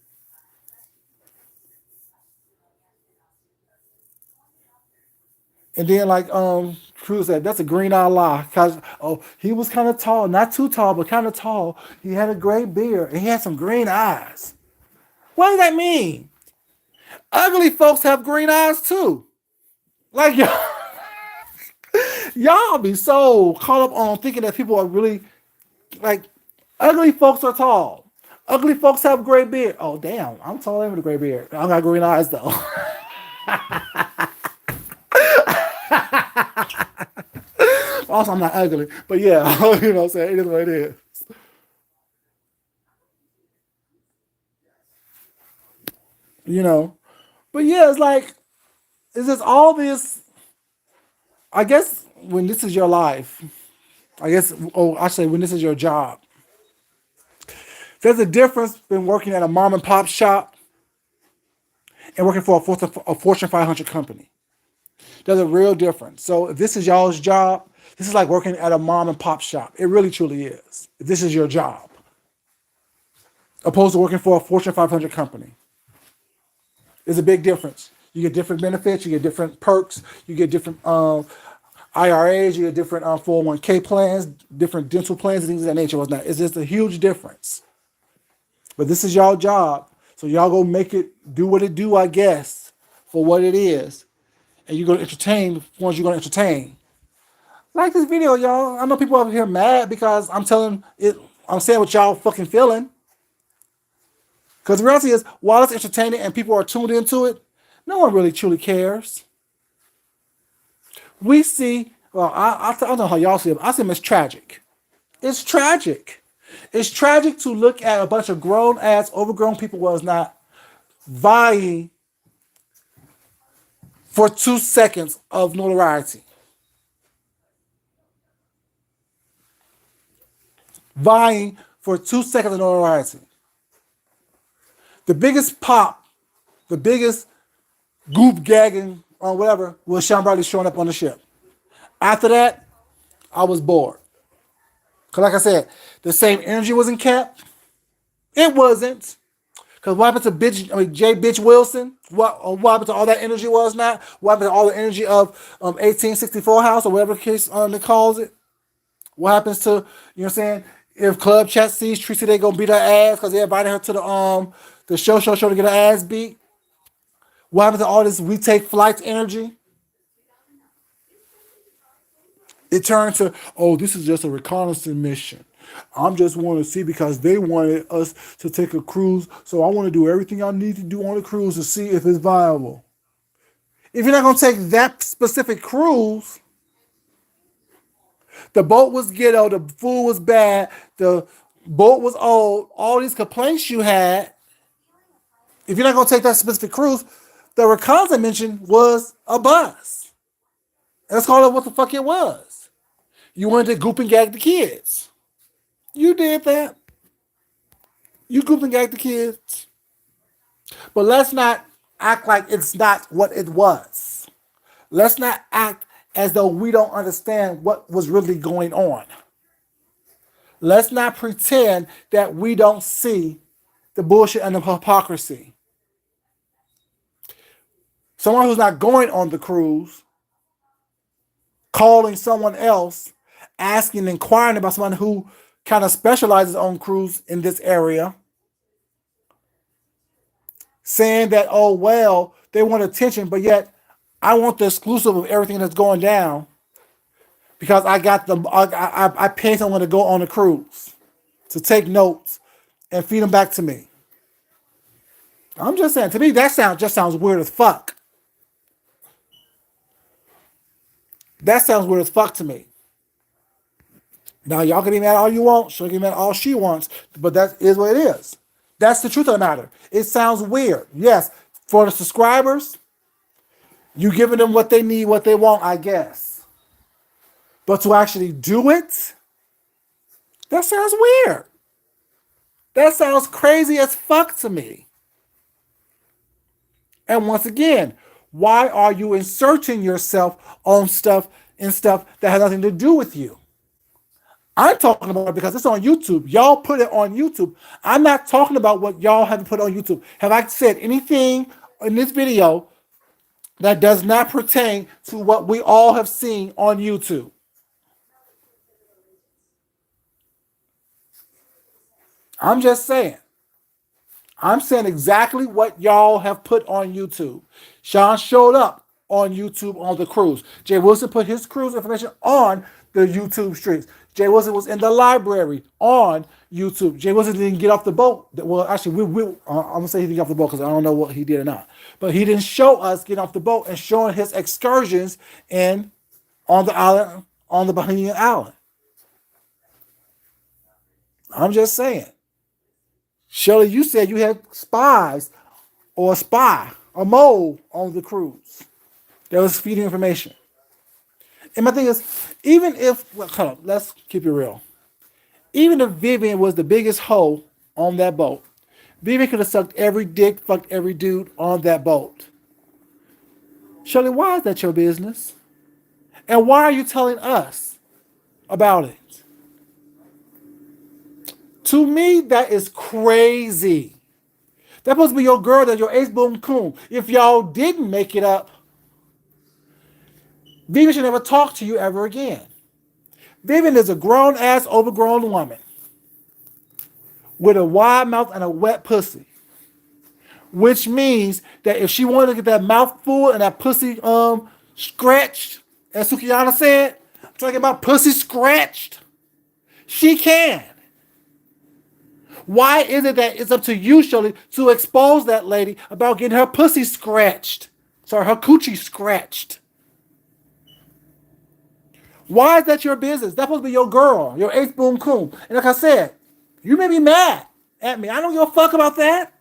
And then Cruz said, that's a green eye. Cause he was kind of tall, not too tall, but kind of tall. He had a gray beard and he had some green eyes. What does that mean? Ugly folks have green eyes too. Like y'all be so caught up on thinking that people are really like ugly folks are tall. Ugly folks have gray beard. Oh damn, I'm tall and with a gray beard. I got green eyes though. Also, I'm not ugly, but yeah, you know what I'm saying? It is what it is. You know? But yeah, it's just all this. I guess when this is your life, I say when this is your job, there's a difference between working at a mom and pop shop and working for a Fortune 500 company. There's a real difference. So if this is y'all's job, this is like working at a mom and pop shop. It really truly is. If this is your job, opposed to working for a Fortune 500 company. There's a big difference. You get different benefits, you get different perks, you get different IRAs, you get different 401k plans, different dental plans, and things of that nature. What's not? It's just a huge difference. But this is y'all job, so y'all go make it do what it do, I guess, for what it is, and you're gonna entertain the ones you're gonna entertain. Like this video, y'all. I know people over here mad because I'm telling it. I'm saying what y'all fucking feeling. Because the reality is, while it's entertaining and people are tuned into it, no one really truly cares. We see, well, I don't know how y'all see it, but I see them as tragic. It's tragic. It's tragic to look at a bunch of grown ass, overgrown people was not vying for 2 seconds of notoriety. Vying for 2 seconds of notoriety. The biggest pop, the biggest goop gagging or whatever was Sean Bradley showing up on the ship. After that, I was bored. Because like I said, the same energy wasn't kept. It wasn't. Because what happened to J. Bitch Wilson? What happened to all that energy was not? What happened to all the energy of 1864 House or whatever case they calls it? What happens to, you know what I'm saying? If Club Chat sees Tracy, they gonna beat her ass because they invited her to the show to get her ass beat. What happened to all this we take flights energy? It turned to, oh, this is just a reconnaissance mission. I'm just want to see because they wanted us to take a cruise, so I want to do everything I need to do on the cruise to see if it's viable. If you're not going to take that specific cruise, the boat was ghetto, the food was bad, the boat was old, all these complaints you had, if you're not going to take that specific cruise, the reconnaissance mission was a bus. Let's call it what the fuck it was. You wanted to goop and gag the kids. You did that. You goop and gag the kids. But let's not act like it's not what it was. Let's not act as though we don't understand what was really going on. Let's not pretend that we don't see the bullshit and the hypocrisy. Someone who's not going on the cruise, calling someone else, asking, inquiring about someone who kind of specializes on cruise in this area, saying that, oh, well, they want attention, but yet I want the exclusive of everything that's going down because I paid someone to go on a cruise to take notes and feed them back to me. I'm just saying, to me, that sounds weird as fuck. That sounds weird as fuck to me. Now, y'all can be mad all you want. She'll get mad all she wants. But that is what it is. That's the truth of the matter. It sounds weird. Yes, for the subscribers, you giving them what they need, what they want, I guess. But to actually do it, that sounds weird. That sounds crazy as fuck to me. And once again, why are you inserting yourself on stuff that has nothing to do with you? I'm talking about it because it's on YouTube. Y'all put it on YouTube. I'm not talking about what y'all haven't put on YouTube. Have I said anything in this video that does not pertain to what we all have seen on YouTube? I'm just saying. I'm saying exactly what y'all have put on YouTube. Sean showed up on YouTube on the cruise. Jay Wilson put his cruise information on the YouTube streets. Jay Wilson was in the library on YouTube. Jay Wilson didn't get off the boat. Well, actually, I'm going to say he didn't get off the boat because I don't know what he did or not. But he didn't show us getting off the boat and showing his excursions on the island, on the Bahamian island. I'm just saying. Shirley, you said you had spies or a spy, a mole on the cruise that was feeding information. And my thing is, even if, hold on, let's keep it real. Even if Vivian was the biggest hoe on that boat, Vivian could have sucked every dick, fucked every dude on that boat. Shirley, why is that your business? And why are you telling us about it? To me, that is crazy. That's supposed to be your girl, that's your ace boom coon. If y'all didn't make it up, Vivian should never talk to you ever again. Vivian is a grown-ass, overgrown woman with a wide mouth and a wet pussy. Which means that if she wanted to get that mouth full and that pussy scratched, as Sukiyana said, I'm talking about pussy scratched, she can. Why is it that it's up to you, Shirley, to expose that lady about getting her pussy scratched? Sorry, her coochie scratched. Why is that your business? That's supposed to be your girl, your eighth boom coon. And like I said, You may be mad at me. I don't give a fuck about that.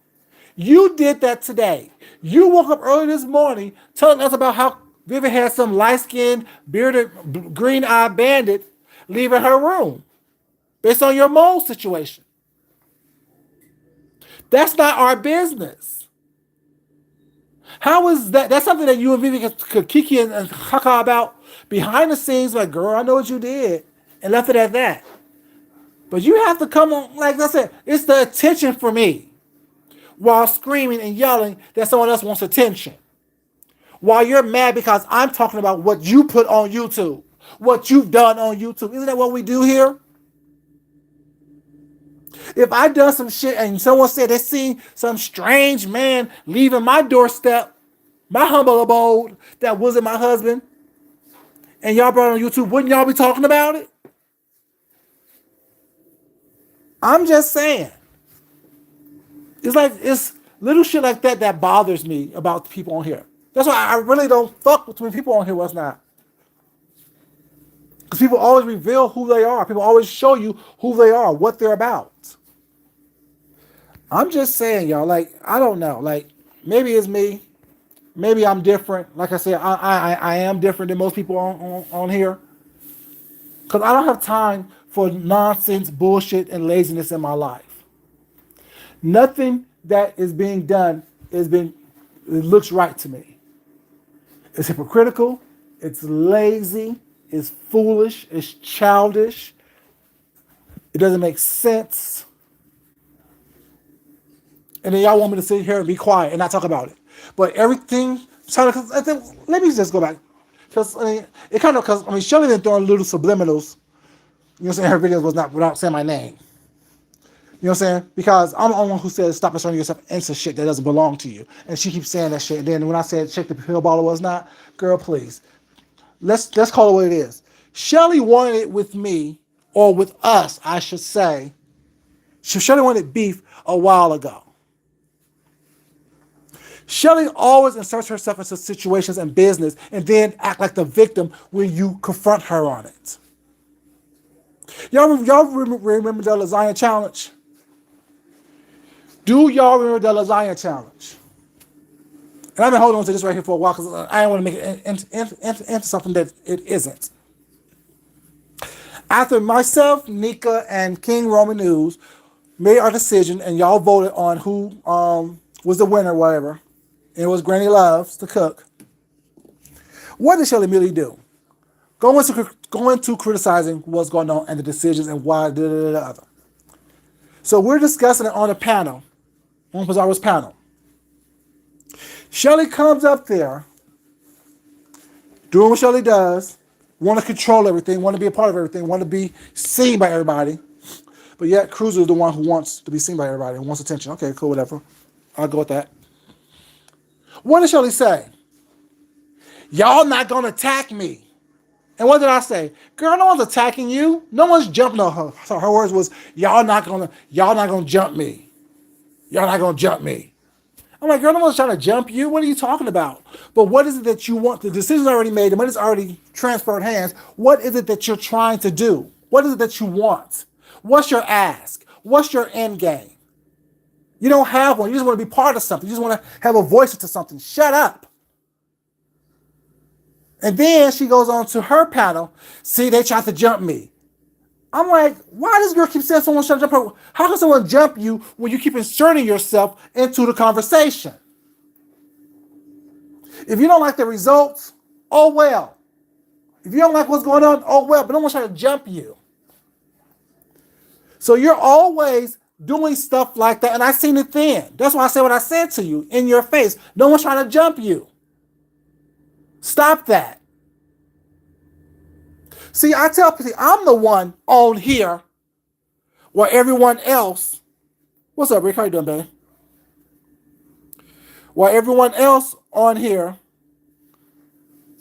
You did that today. You woke up early this morning telling us about how Vivian had some light-skinned, bearded, green-eyed bandit leaving her room based on your mole situation. That's not our business. How is that? That's something that you and Vivian could kiki and caca about behind the scenes. Like, girl, I know what you did, and left it at that. But you have to come on, like I said, it's the attention for me. While screaming and yelling that someone else wants attention. While you're mad because I'm talking about what you put on YouTube, what you've done on YouTube. Isn't that what we do here? If I done some shit and someone said they seen some strange man leaving my doorstep, my humble abode that wasn't my husband, and y'all brought it on YouTube, wouldn't y'all be talking about it? I'm just saying. It's little shit like that that bothers me about the people on here. That's why I really don't fuck between people on here. What's not? Because people always reveal who they are. People always show you who they are, what they're about. I'm just saying, y'all. Like, I don't know. Like, maybe it's me. Maybe I'm different. Like I said, I am different than most people on here. Because I don't have time for nonsense, bullshit, and laziness in my life. Nothing that is being done it looks right to me. It's hypocritical, it's lazy, it's foolish, it's childish, it doesn't make sense. And then y'all want me to sit here and be quiet and not talk about it. But everything, let me just go back. Because it kind of, Shirley been throwing little subliminals, you know what I'm saying, her videos was not without saying my name. You know what I'm saying? Because I'm the only one who says stop inserting yourself into shit that doesn't belong to you. And she keeps saying that shit. And then when I said check the pill bottle was not, girl, please. Let's call it what it is. Shelly wanted it with me, or with us, I should say. Shelly wanted beef a while ago. Shelly always inserts herself into situations and business and then act like the victim when you confront her on it. Y'all remember the lasagna challenge? Do y'all remember the lasagna challenge? And I've been holding on to this right here for a while because I didn't want to make it into something that it isn't. After myself, Nika, and King Roman News made our decision and y'all voted on who was the winner, whatever, and it was Granny Loves to cook, what did Shelly immediately do? Go into criticizing what's going on and the decisions and why, the other. So we're discussing it on a panel, on Pizarro's panel. Shelly comes up there, doing what Shelly does, want to control everything, want to be a part of everything, want to be seen by everybody. But yet, Cruiser is the one who wants to be seen by everybody and wants attention. Okay, cool, whatever. I'll go with that. What did Shelly say? Y'all not going to attack me. And what did I say? Girl, no one's attacking you. No one's jumping on her. So her words was, y'all not gonna jump me. Y'all not gonna jump me. I'm like, girl, no one's trying to jump you. What are you talking about? But what is it that you want? The decision's already made. The money's already transferred hands. What is it that you're trying to do? What is it that you want? What's your ask? What's your end game? You don't have one. You just want to be part of something. You just want to have a voice into something. Shut up. And then she goes on to her panel. See, they tried to jump me. I'm like, why does this girl keep saying someone's trying to jump her? How can someone jump you when you keep inserting yourself into the conversation? If you don't like the results, oh well. If you don't like what's going on, oh well. But no one's trying to jump you. So you're always doing stuff like that. And I seen it then. That's why I said what I said to you in your face. No one's trying to jump you. Stop that. See, I tell people, I'm the one on here where everyone else, what's up, Rick? How you doing, baby? While everyone else on here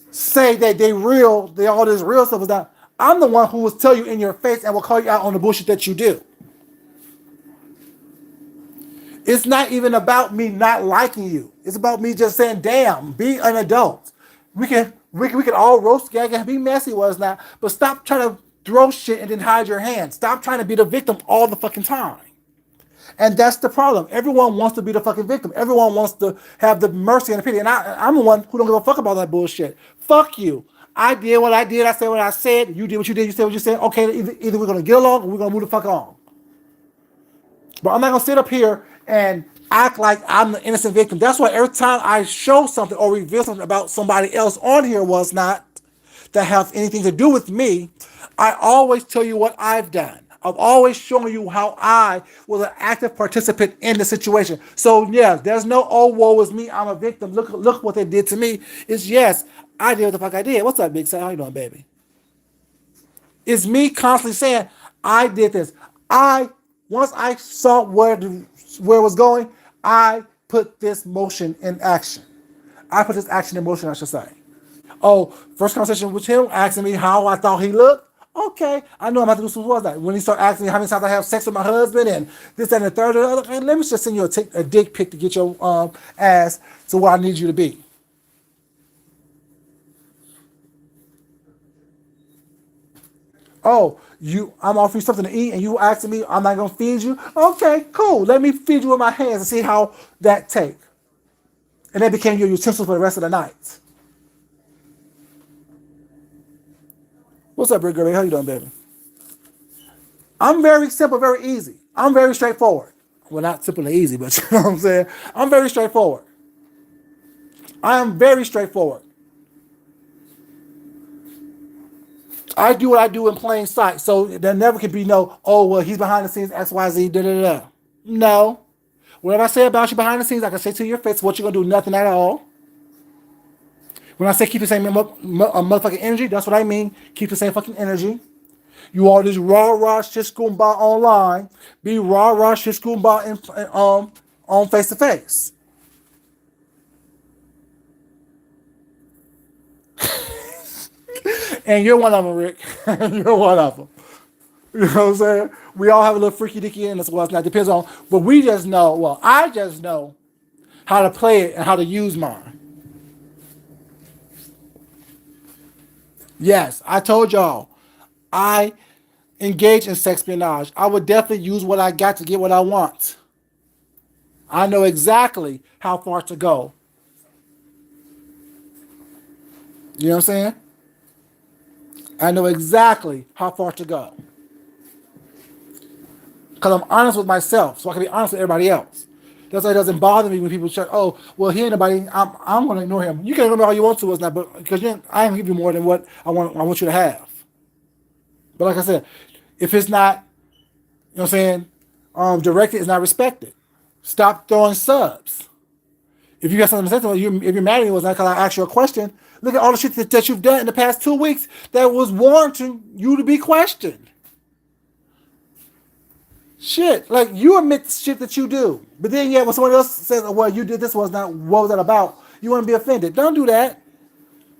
say that all this real stuff is done, I'm the one who will tell you in your face and will call you out on the bullshit that you do. It's not even about me not liking you. It's about me just saying, damn, be an adult. We can all roast, gag, and be messy, was not. But stop trying to throw shit and then hide your hand. Stop trying to be the victim all the fucking time. And that's the problem. Everyone wants to be the fucking victim. Everyone wants to have the mercy and the pity. And I'm the one who don't give a fuck about that bullshit. Fuck you. I did what I did. I said what I said. You did what you did. You said what you said. Okay, either we're going to get along or we're going to move the fuck on. But I'm not going to sit up here and act like I'm the innocent victim. That's why every time I show something or reveal something about somebody else on here was not that have anything to do with me, I always tell you what I've done. I've always shown you how I was an active participant in the situation. So yeah, there's no oh woe is me, I'm a victim. Look what they did to me. It's yes, I did what the fuck I did. What's up, Big Sam? How you doing, baby? It's me constantly saying I did this. Once I saw where it was going, I put this motion in action. I put this action in motion, I should say. Oh, first conversation with him, asking me how I thought he looked. Okay, I know I'm about to do some was that. When he started asking me how many times I have sex with my husband and this, that, and the third, and the other, okay, let me just send you a dick pic to get your ass to where I need you to be. Oh, I'm offering you something to eat and you asking me I'm not gonna feed you. Okay, cool. Let me feed you with my hands and see how that take. And that became your utensil for the rest of the night. What's up, Big Girl? How you doing, baby? I'm very simple, very easy. I'm very straightforward. Well, not simple and easy, but you know what I'm saying? I'm very straightforward. I am very straightforward. I do what I do in plain sight. So there never can be no, oh, well, he's behind the scenes, XYZ, da da da. No. Whatever I say about you behind the scenes, I can say to your face, what you going to do? Nothing at all. When I say keep the same motherfucking energy, that's what I mean. Keep the same fucking energy. You all this rah shit skoomba online. Be rah shit skoomba on face to face. And you're one of them, Rick. You're one of them. You know what I'm saying? We all have a little freaky dicky in us. Well, it's not depends on, but we just know. Well, I just know how to play it and how to use mine. Yes, I told y'all. I engage in sex espionage. I would definitely use what I got to get what I want. I know exactly how far to go. You know what I'm saying? I know exactly how far to go. Because I'm honest with myself, so I can be honest with everybody else. That's why it doesn't bother me when people say, oh, well, he ain't nobody, I'm going to ignore him. You can ignore me all you want to, it's not, but because I ain't give you more than what I want you to have. But like I said, if it's not, you know what I'm saying, directed, it's not respected. Stop throwing subs. If you got something to say to me, if you're mad at me, it was not because I asked you a question. Look at all the shit that you've done in the past 2 weeks that was warranting you to be questioned. Shit, like you admit shit that you do, but then yeah, when someone else says, oh, "Well, you did this," was not what was that about? You want to be offended? Don't do that.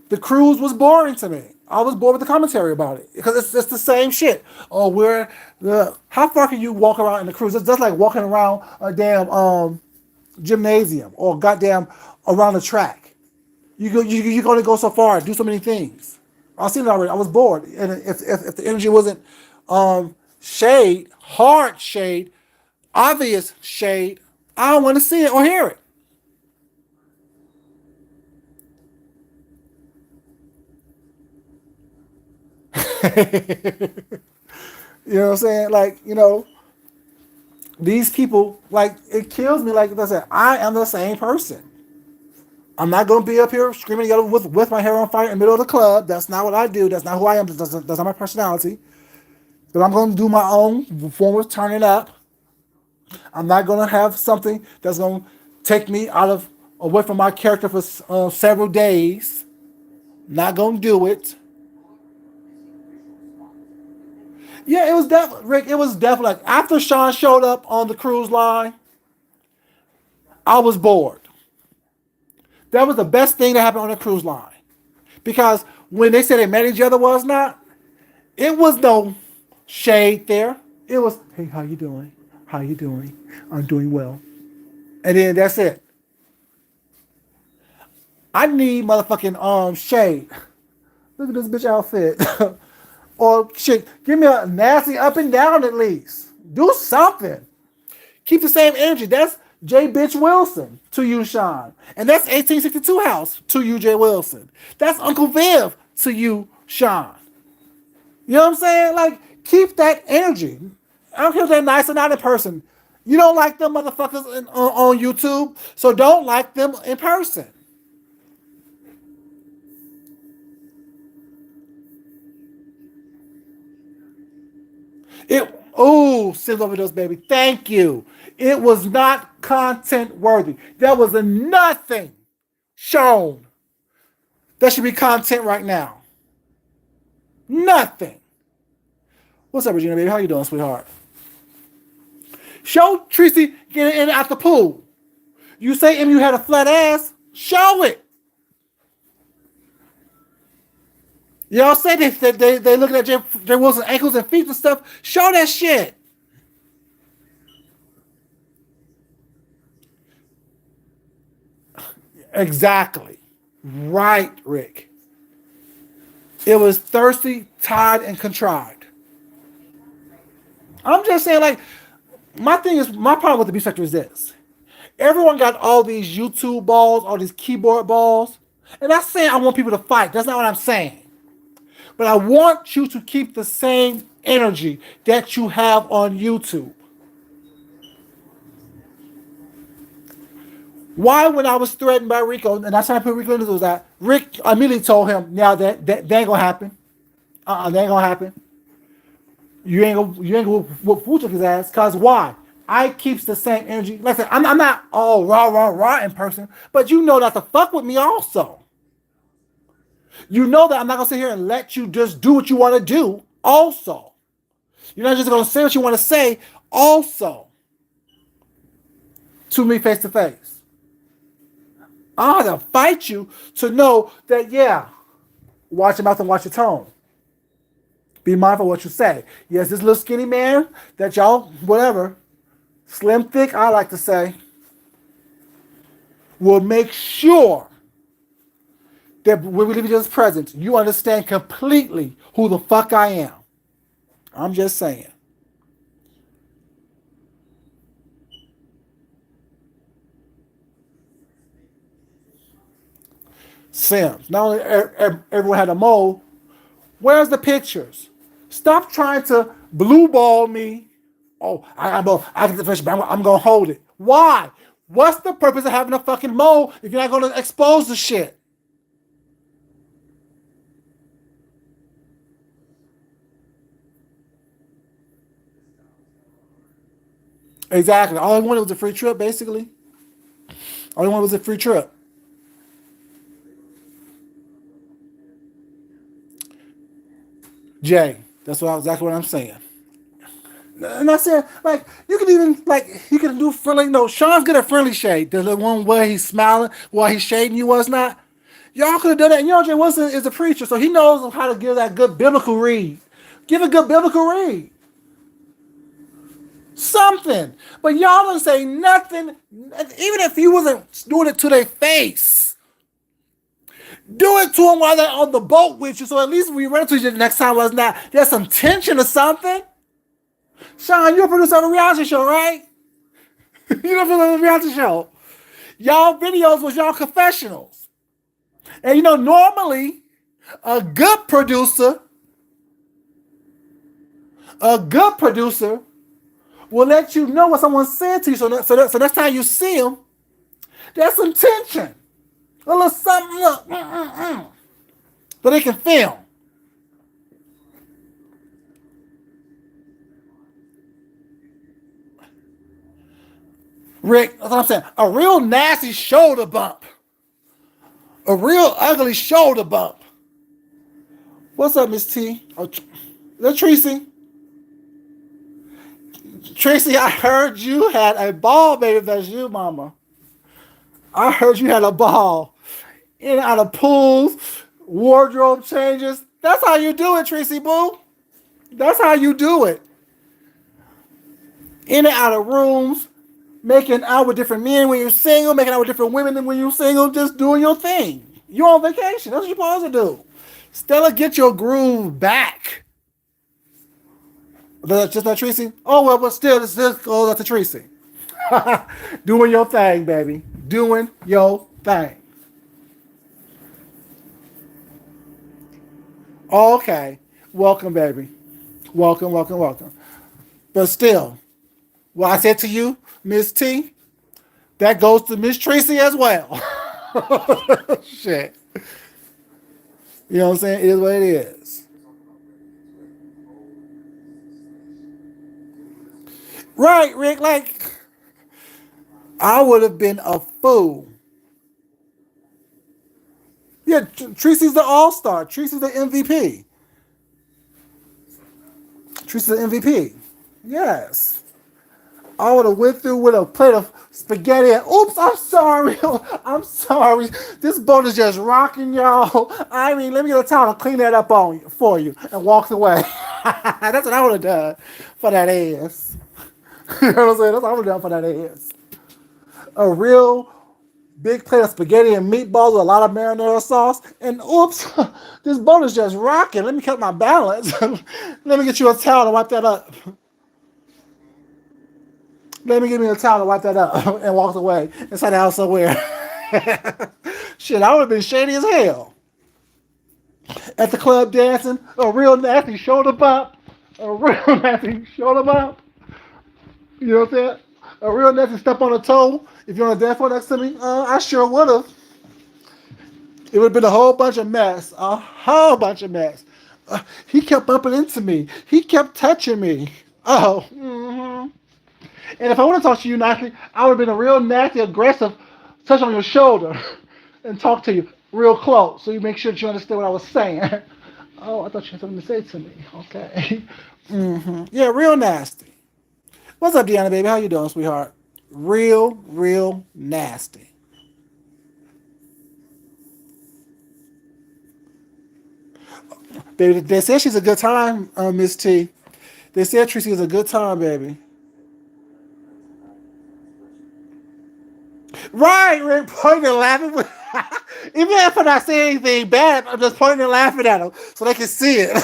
The cruise was boring to me. I was bored with the commentary about it because it's the same shit. Oh, how far can you walk around in the cruise? It's just like walking around a damn gymnasium or goddamn around the track. You're going to go so far, do so many things. I've seen it already. I was bored, and if the energy wasn't shade, hard shade, obvious shade, I don't want to see it or hear it. You know what I'm saying? Like, these people, like, it kills me. Like I said, I am the same person. I'm not going to be up here screaming together with my hair on fire in the middle of the club. That's not what I do. That's not who I am. That's not my personality. But I'm going to do my own form of turning up. I'm not going to have something that's going to take me away from my character for several days. Not going to do it. Yeah, it was definitely, Rick, it was definitely like after Sean showed up on the cruise line, I was bored. That was the best thing that happened on the cruise line. Because when they said they met each other was not, it was no shade there. It was, hey, how you doing? How you doing? I'm doing well. And then that's it. I need motherfucking shade. Look at this bitch outfit. Or shit, give me a nasty up and down at least. Do something. Keep the same energy. That's J. Bitch Wilson to you, Sean. And that's 1862 House to you, J. Wilson. That's Uncle Viv to you, Sean. You know what I'm saying? Like, keep that energy. I don't care if they're nice or not in person. You don't like them motherfuckers on YouTube, so don't like them in person. Sins overdose, baby. Thank you. It was not content worthy. There was a nothing shown that should be content right now. Nothing. What's up, Regina, baby? How you doing, sweetheart? Show Tracy getting in and out the pool. You say MU had a flat ass, show it. Y'all say they looking at Jay Wilson's ankles and feet and stuff. Show that shit. Exactly. Right, Rick. It was thirsty, tired, and contrived. I'm just saying, like, my problem with the beef factor is this. Everyone got all these YouTube balls, all these keyboard balls. And I'm saying I want people to fight. That's not what I'm saying. But I want you to keep the same energy that you have on YouTube. Why, when I was threatened by Rico, and I tried to put Rico into that, Rick immediately told him, "Now that ain't gonna happen. That ain't gonna happen. You ain't gonna whoop his ass. Cause why? I keeps the same energy. Like I said, I'm not all raw in person, but you know not to fuck with me also. You know that I'm not gonna sit here and let you just do what you want to do. Also, you're not just gonna say what you want to say. Also, to me face to face. I have to fight you to know that, yeah, watch your mouth and watch your tone. Be mindful of what you say. Yes, this little skinny man that y'all, whatever, slim thick, I like to say, will make sure that when we leave each other's presence, you understand completely who the fuck I am. I'm just saying. Sims. Not only everyone had a mole, where's the pictures? Stop trying to blue ball me. Oh, I get the fish, but I'm going to hold it. Why? What's the purpose of having a fucking mole if you're not going to expose the shit? Exactly. All I wanted was a free trip, basically. All I wanted was a free trip. Jay, that's exactly what I'm saying. And I said, like, you can even, like, you can do friendly. No, Sean's good at friendly shade. The one where he's smiling while he's shading you was not. Y'all could have done that. And you know, Jay Wilson is a preacher, so he knows how to give that good biblical read. Give a good biblical read. Something. But y'all don't say nothing, even if you wasn't doing it to their face. Do it to them while they're on the boat with you, so at least when we run into each other next time, was not there's some tension or something. Sean, you're a producer of a reality show, right? You're a producer of a reality show. Y'all videos was y'all confessionals. And you know, normally, a good producer will let you know what someone said to you. So next time you see them, there's some tension. A little something, look, so they can film. Rick, that's what I'm saying. A real nasty shoulder bump. A real ugly shoulder bump. What's up, Miss T? Oh, is that Tracy? Tracy, I heard you had a ball, baby. That's you, mama. I heard you had a ball. In and out of pools, wardrobe changes. That's how you do it, Tracy Boo. That's how you do it. In and out of rooms, making out with different men when you're single, making out with different women than when you're single, just doing your thing. You're on vacation. That's what you're supposed to do. Stella, get your groove back. That's just not Tracy. Oh well, but still, this goes out to Tracy. Doing your thing, baby. Doing your thing. Okay. Welcome, baby. Welcome, welcome, welcome. But still, what I said to you, Miss T, that goes to Miss Tracy as well. Shit. You know what I'm saying? It is what it is. Right, Rick. Like, I would have been a fool. Yeah, Tracy's the all star. Tracy's the MVP. Tracy's the MVP. Yes. I would have went through with a plate of spaghetti and oops, I'm sorry. I'm sorry. This boat is just rocking, y'all. I mean, let me get a towel and clean that up on you, for you and walked away. That's what I would have done for that ass. You know what I'm saying? That's what I would have done for that ass. A real big plate of spaghetti and meatballs with a lot of marinara sauce. And oops, this boat is just rocking. Let me cut my balance. Let me get you a towel to wipe that up. Let me give me a towel to wipe that up and walked away inside the house somewhere. Shit, I would have been shady as hell. At the club dancing, a real nasty shoulder bump. A real nasty shoulder bump. You know what I'm saying? A real nasty step on a toe. If you're on a dance floor next to me, I sure would have. It would have been a whole bunch of mess. A whole bunch of mess. He kept bumping into me. He kept touching me. Oh. Mm-hmm. And if I would have talked to you nicely, I would have been a real nasty, aggressive touch on your shoulder and talk to you real close so you make sure that you understand what I was saying. Oh, I thought you had something to say to me. Okay. Mm-hmm. Yeah, real nasty. What's up, Deanna, baby? How you doing, sweetheart? Real nasty. Baby, they said she's a good time, Miss T. They said Tracy is a good time, baby. Right, Rick, pointing and laughing. Even if I'm not saying anything bad, I'm just pointing and laughing at them so they can see it.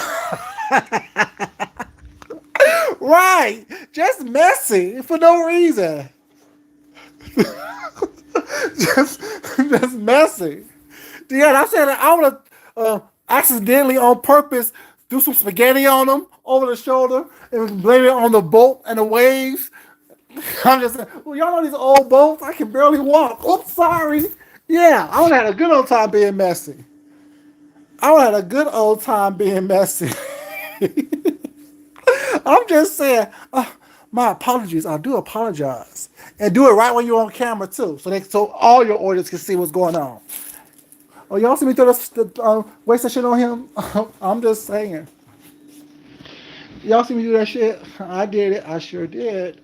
Right, just messy for no reason. just, just messy. Yeah, I said I would have accidentally on purpose do some spaghetti on them over the shoulder and blame it on the boat and the waves. I'm just saying, well, y'all know these old boats. I can barely walk. Oops, sorry. Yeah, I would have had a good old time being messy. I would have had a good old time being messy. I'm just saying, my apologies. I do apologize, and do it right when you're on camera too, so all your audience can see what's going on. Oh, y'all see me throw waste that shit on him? I'm just saying. Y'all see me do that shit? I did it. I sure did.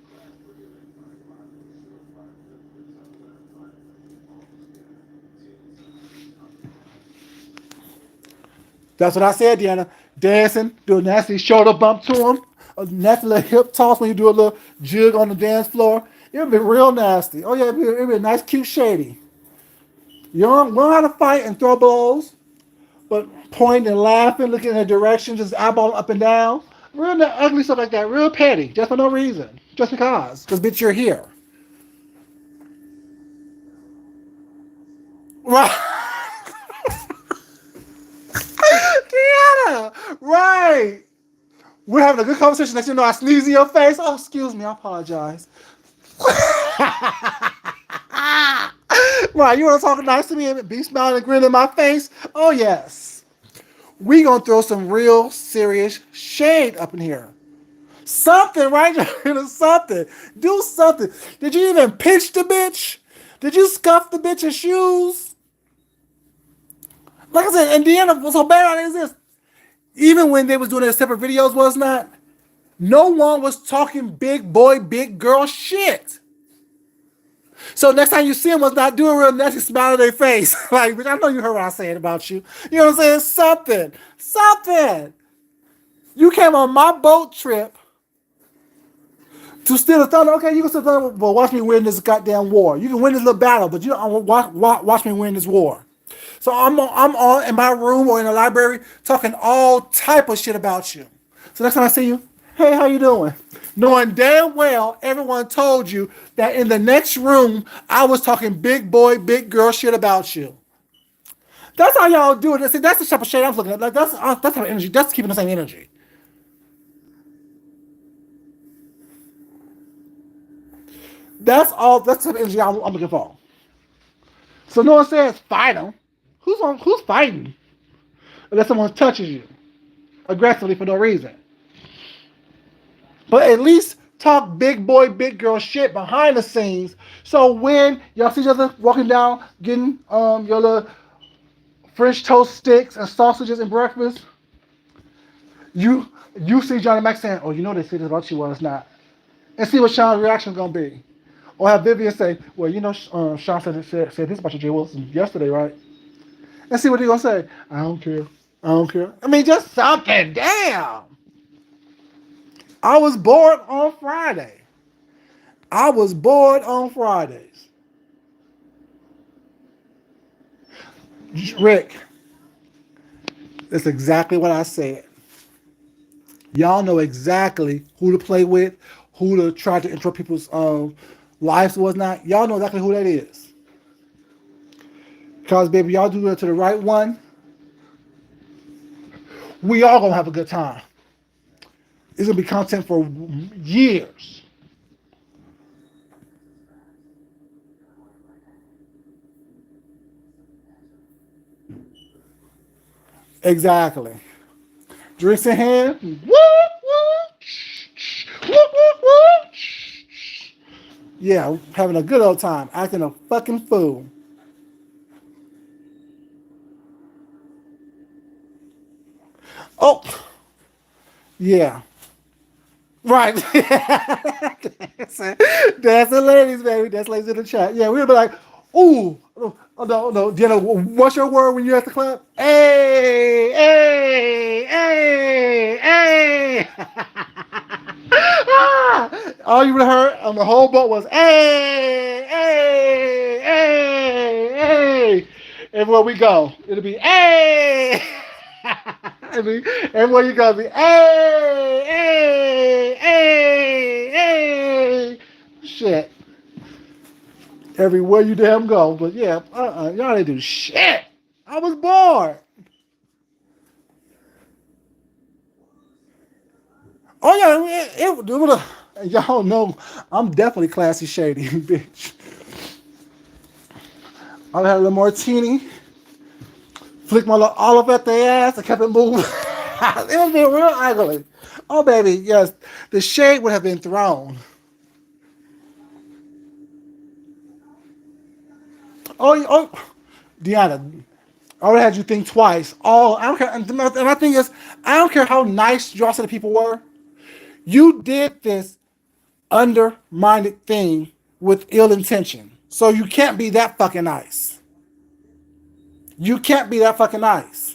That's what I said, Deanna. Dancing, do a nasty shoulder bump to him, a nasty little hip toss when you do a little jig on the dance floor. It would be real nasty. Oh yeah, it'd be a nice, cute shady. You don't learn how to fight and throw blows, but pointing and laughing, looking in a direction, just eyeball up and down. Real ugly stuff like that. Real petty, just for no reason, just because. Because bitch, you're here. Right, Deanna. Right. We're having a good conversation. Next thing you know, I sneeze in your face. Oh, excuse me. I apologize. Right, you want to talk nice to me and be smiling and grinning in my face? Oh, yes. We gonna throw some real serious shade up in here. Something, right? Something. Do something. Did you even pinch the bitch? Did you scuff the bitch's shoes? Like I said, Indiana was so bad is this. Even when they was doing their separate videos, was not. No one was talking big boy, big girl shit. So next time you see them was not doing real nasty smile on their face. Like, bitch, I know you heard what I said about you. You know what I'm saying? Something. Something. You came on my boat trip to steal the thunder. Okay, you can steal the thunder, but watch me win this goddamn war. You can win this little battle, but you don't watch me win this war. So I'm on in my room or in the library talking all type of shit about you. So next time I see you, Hey, how you doing? Knowing damn well everyone told you that in the next room I was talking big boy, big girl shit about you. That's how y'all do it. See, that's the type of shit I'm looking at. Like that's how energy. That's keeping the same energy. That's all. That's the type of energy I'm looking for. So no one says fight them. Who's fighting? Unless someone touches you aggressively for no reason. But at least talk big boy, big girl shit behind the scenes. So when y'all see each other walking down, getting your little French toast sticks and sausages and breakfast, you see Johnny Mac saying, "Oh, you know they say this about you, well it's not," and see what Sean's reaction is gonna be. Or have Vivian say, "Well, you know, Sean said this about you, Jay Wilson yesterday, right?" And see what he's gonna say. I don't care. I don't care. I mean, just something. Damn. I was bored on Friday. I was bored on Fridays. Rick, that's exactly what I said. Y'all know exactly who to play with, who to try to interrupt people's lives and whatnot. Y'all know exactly who that is. Because, baby, y'all do it to the right one, we all gonna have a good time. It's gonna be content for years. Exactly. Drinks in hand. Woo, woo, woo, woo, woo. Yeah, having a good old time, acting a fucking fool. Oh, yeah. Right. That's the ladies, baby. That's ladies in the chat. Yeah, we'll be like, ooh, oh, no. Do you know what's your word when you're at the club? Hey, hey, hey, hey. All you would have heard on the whole boat was, hey, hey, hey, hey. Everywhere we go, it'll be, hey. I mean, everywhere you go, it'll be, hey, hey, hey, hey. Shit. Everywhere you damn go. But yeah, y'all didn't do shit. I was bored. Oh yeah, it would have. Y'all know I'm definitely classy shady, bitch. I had a little martini, flicked my little olive at their ass, and kept it moving. It would be real ugly. Oh baby, yes, the shade would have been thrown. Oh, Deanna, I would have had you think twice. Oh, I don't care. And my thing is, I don't care how nice y'all said the people were. You did this undermined thing with ill intention. So you can't be that fucking nice. You can't be that fucking nice.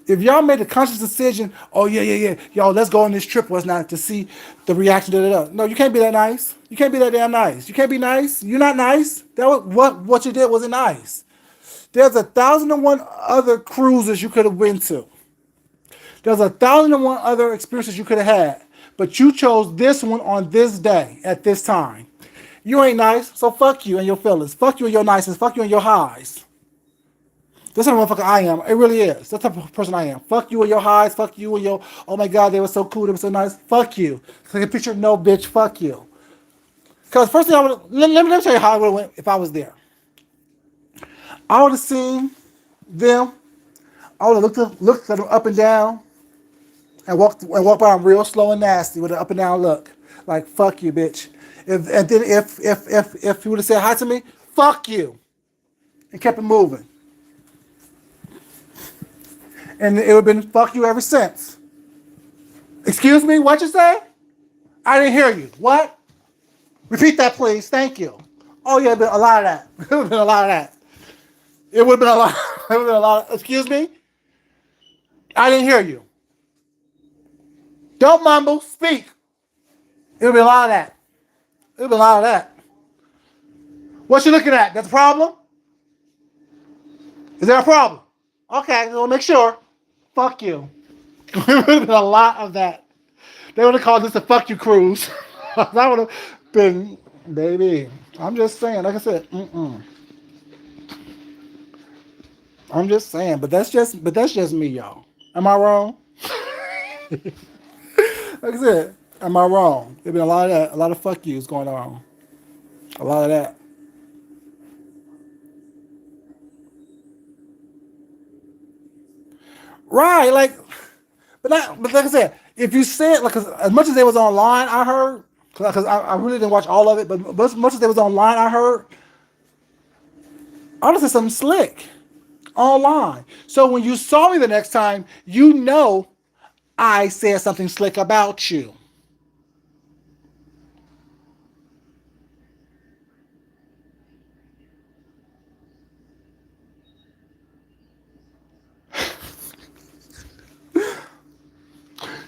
If y'all made a conscious decision, oh yeah, y'all, let's go on this trip, was not to see the reaction. No, you can't be that nice. You can't be that damn nice. You can't be nice. You're not nice. That was what you did wasn't nice. There's 1,001 other cruises you could have been to. There's 1,001 other experiences you could have had, but you chose this one on this day at this time. You ain't nice, so fuck you and your feelings. Fuck you and your niceness. Fuck you and your highs. That's the motherfucker I am. It really is. That's the type of person I am. Fuck you and your highs. Fuck you and your, oh my God, they were so cool. They were so nice. Fuck you. Take a picture. No, bitch. Fuck you. Because first thing I would, let me tell you how I would have went if I was there. I would have seen them. I would have looked at them up and down and walked by them real slow and nasty with an up and down look. Like, fuck you, bitch. And then if he would have said hi to me, fuck you. And kept it moving. And it would have been fuck you ever since. Excuse me, what you say? I didn't hear you. What? Repeat that, please. Thank you. Oh yeah, been a lot of that. It would have been a lot of that. It would have been a lot. It would have been a lot. Excuse me. I didn't hear you. Don't mumble. Speak. It would be a lot of that. It would be a lot of that. What you looking at? That's a problem? Is there a problem? Okay, we'll make sure. Fuck you. It would have been a lot of that. They would have called this a fuck you cruise. That would have been, baby. I'm just saying. Like I said, I'm just saying. But that's just me, y'all. Am I wrong? Like I said, am I wrong? There's been a lot of that, a lot of fuck yous going on, a lot of that. Right, like, but like I said, if you said like, 'cause as much as they was online, I heard, because I really didn't watch all of it, but as much as they was online, I heard I would say something slick online. So when you saw me the next time, you know I said something slick about you.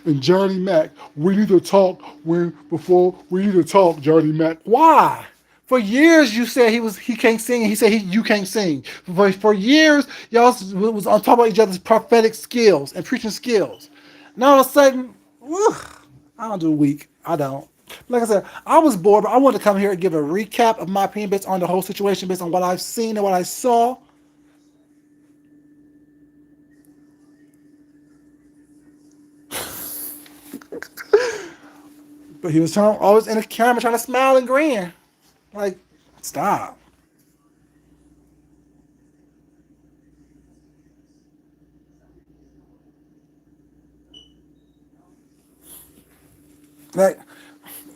And Johnny Mac, we need to talk when before we need to talk, Johnny Mac. Why? For years you said he can't sing, and he said you can't sing. For years y'all was on top of each other's prophetic skills and preaching skills. Now all of a sudden, I don't do weak. I don't. Like I said, I was bored, but I wanted to come here and give a recap of my opinion based on the whole situation, based on what I've seen and what I saw. But he was always in the camera trying to smile and grin. Like, stop. Like,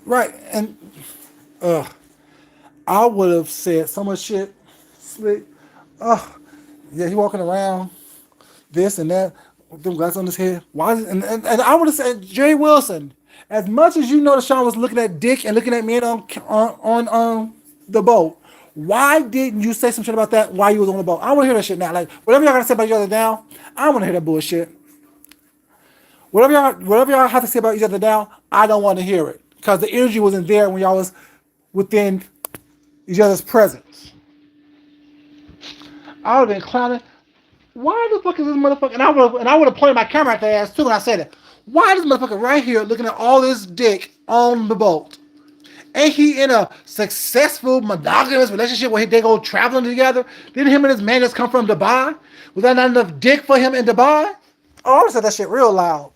right. And I would have said so much shit. Slick. Yeah, he walking around, this and that, with them glasses on his head. Why? And I would have said, Jay Wilson, as much as you know that Sean was looking at dick and looking at men on the boat, why didn't you say some shit about that while you was on the boat? I want to hear that shit now. Like, whatever y'all gotta say about each other now, I want to hear that bullshit. Whatever y'all have to say about each other now, I don't want to hear it. Because the energy wasn't there when y'all was within each other's presence. I would have been clowning. Why the fuck is this motherfucker? And I would have pointed my camera at their ass too when I said it. Why is this motherfucker right here looking at all this dick on the boat? Ain't he in a successful monogamous relationship where they go traveling together? Didn't him and his man just come from Dubai? Was that not enough dick for him in Dubai? Oh, I would have said that shit real loud.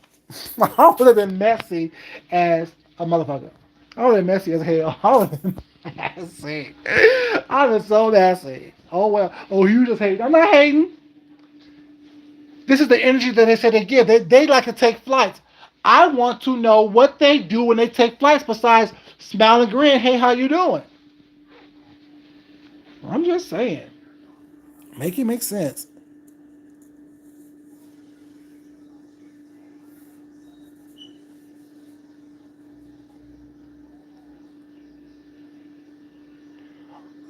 I would have been messy as a motherfucker. I would have been messy as hell. I would have been messy. I would have been so messy. Oh well. Oh, you just hate. I'm not hating. This is the energy that they say they give. They like to take flights. I want to know what they do when they take flights besides smile and grin. Hey, how you doing? I'm just saying. Make it make sense.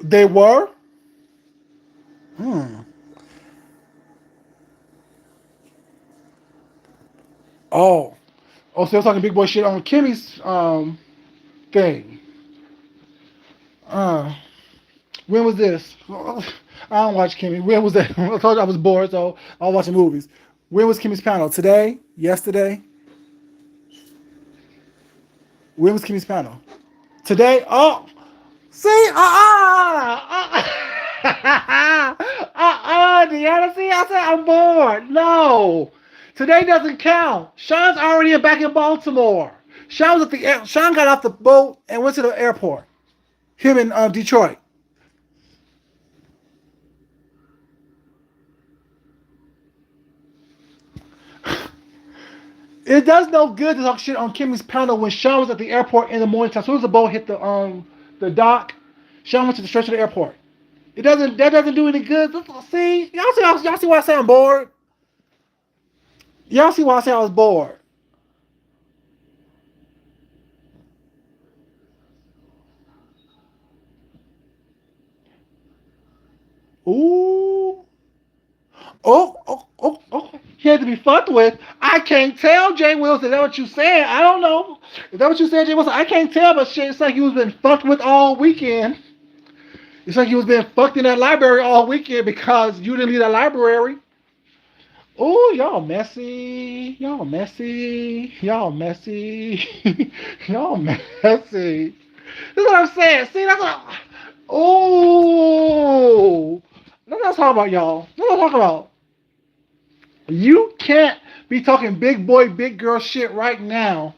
They were. Hmm. Oh. Oh, so they was talking big boy shit on Kimmy's thing. Uh, when was this? I don't watch Kimmy. When was that? I told you I was bored, so I was watching movies. When was Kimmy's panel? Today? Yesterday? When was Kimmy's panel? Today? Oh, see? Deanna, see? I said I'm bored. No. Today doesn't count. Sean's already back in Baltimore. Sean got off the boat and went to the airport. Him in Detroit. It does no good to talk shit on Kimmy's panel when Sean was at the airport in the morning time. As soon as the boat hit the dock, Sean went to the stretch of the airport. That doesn't do any good. See, y'all see why I say I'm bored. Y'all see why I say I was bored. Ooh. Oh. He had to be fucked with. I can't tell, Jay Wilson. Is that what you said? I don't know. Is that what you said, Jay Wilson? I can't tell, but shit, it's like you was been fucked with all weekend. It's like you was being fucked in that library all weekend because you didn't leave that library. Oh, y'all messy. Y'all messy. Y'all messy. Y'all messy. That's what I'm saying. See, that's what. Oh, that's what I'm talking about, y'all. That's what I'm talking about. You can't be talking big boy, big girl shit right now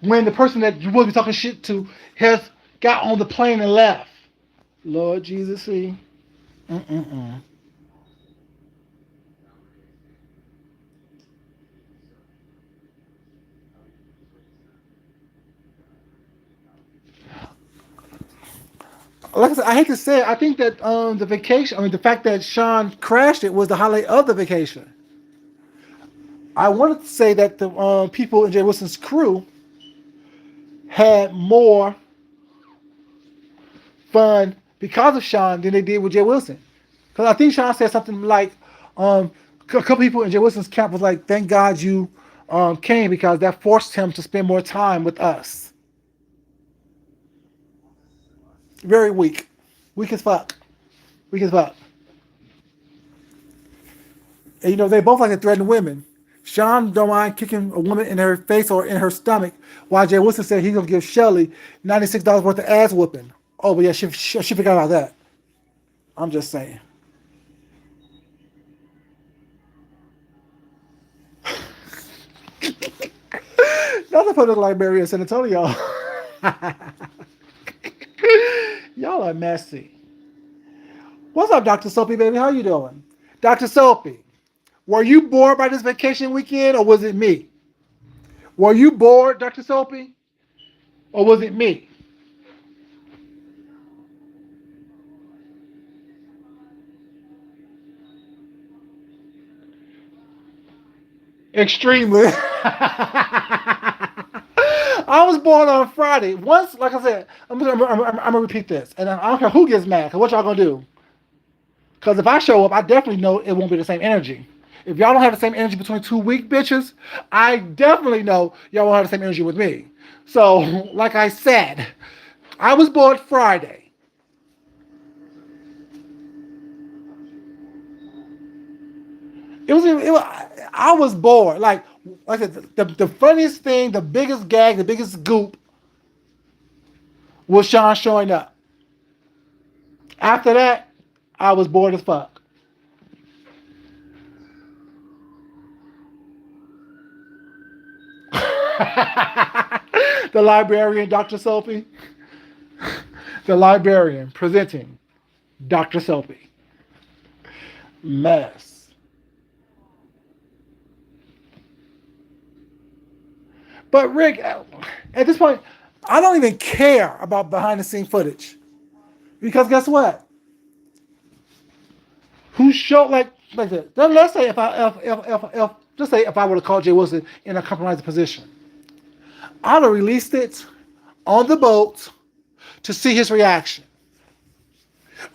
when the person that you supposed to be talking shit to has got on the plane and left. Lord Jesus, see. Mm-mm-mm. Like I said, I hate to say it, I think that the vacation, I mean, the fact that Sean crashed it was the highlight of the vacation. I wanted to say that the people in Jay Wilson's crew had more fun because of Sean than they did with Jay Wilson. Because I think Sean said something like, a couple people in Jay Wilson's camp was like, "Thank God you came because that forced him to spend more time with us." Very weak, weak as fuck, weak as fuck. And you know they both like to threaten women. Sean don't mind kicking a woman in her face or in her stomach, while Jay Wilson said he's gonna give Shelly $96 worth of ass whooping. Oh, but yeah, she forgot about that. I'm just saying. Nothing for the library in San Antonio. Y'all are messy. What's up, Dr. Soapy, baby? How you doing? Dr. Soapy, were you bored by this vacation weekend or was it me? Were you bored, Dr. Soapy? Or was it me? Extremely. I was born on Friday. Once, like I said, I'm gonna repeat this, and I don't care who gets mad. Cause what y'all gonna do? Cause if I show up, I definitely know it won't be the same energy. If y'all don't have the same energy between two weak bitches, I definitely know y'all won't have the same energy with me. So, like I said, I was born Friday. It was I was bored. Like I said, the funniest thing, the biggest gag, the biggest goop was Sean showing up. After that, I was bored as fuck. The librarian, Dr. Sophie. The librarian presenting Dr. Sophie. Mess. But Rick, at this point, I don't even care about behind the scene footage. Because guess what? Who showed like that? Let's say if just say if I would have called Jay Wilson in a compromising position, I'd have released it on the boat to see his reaction.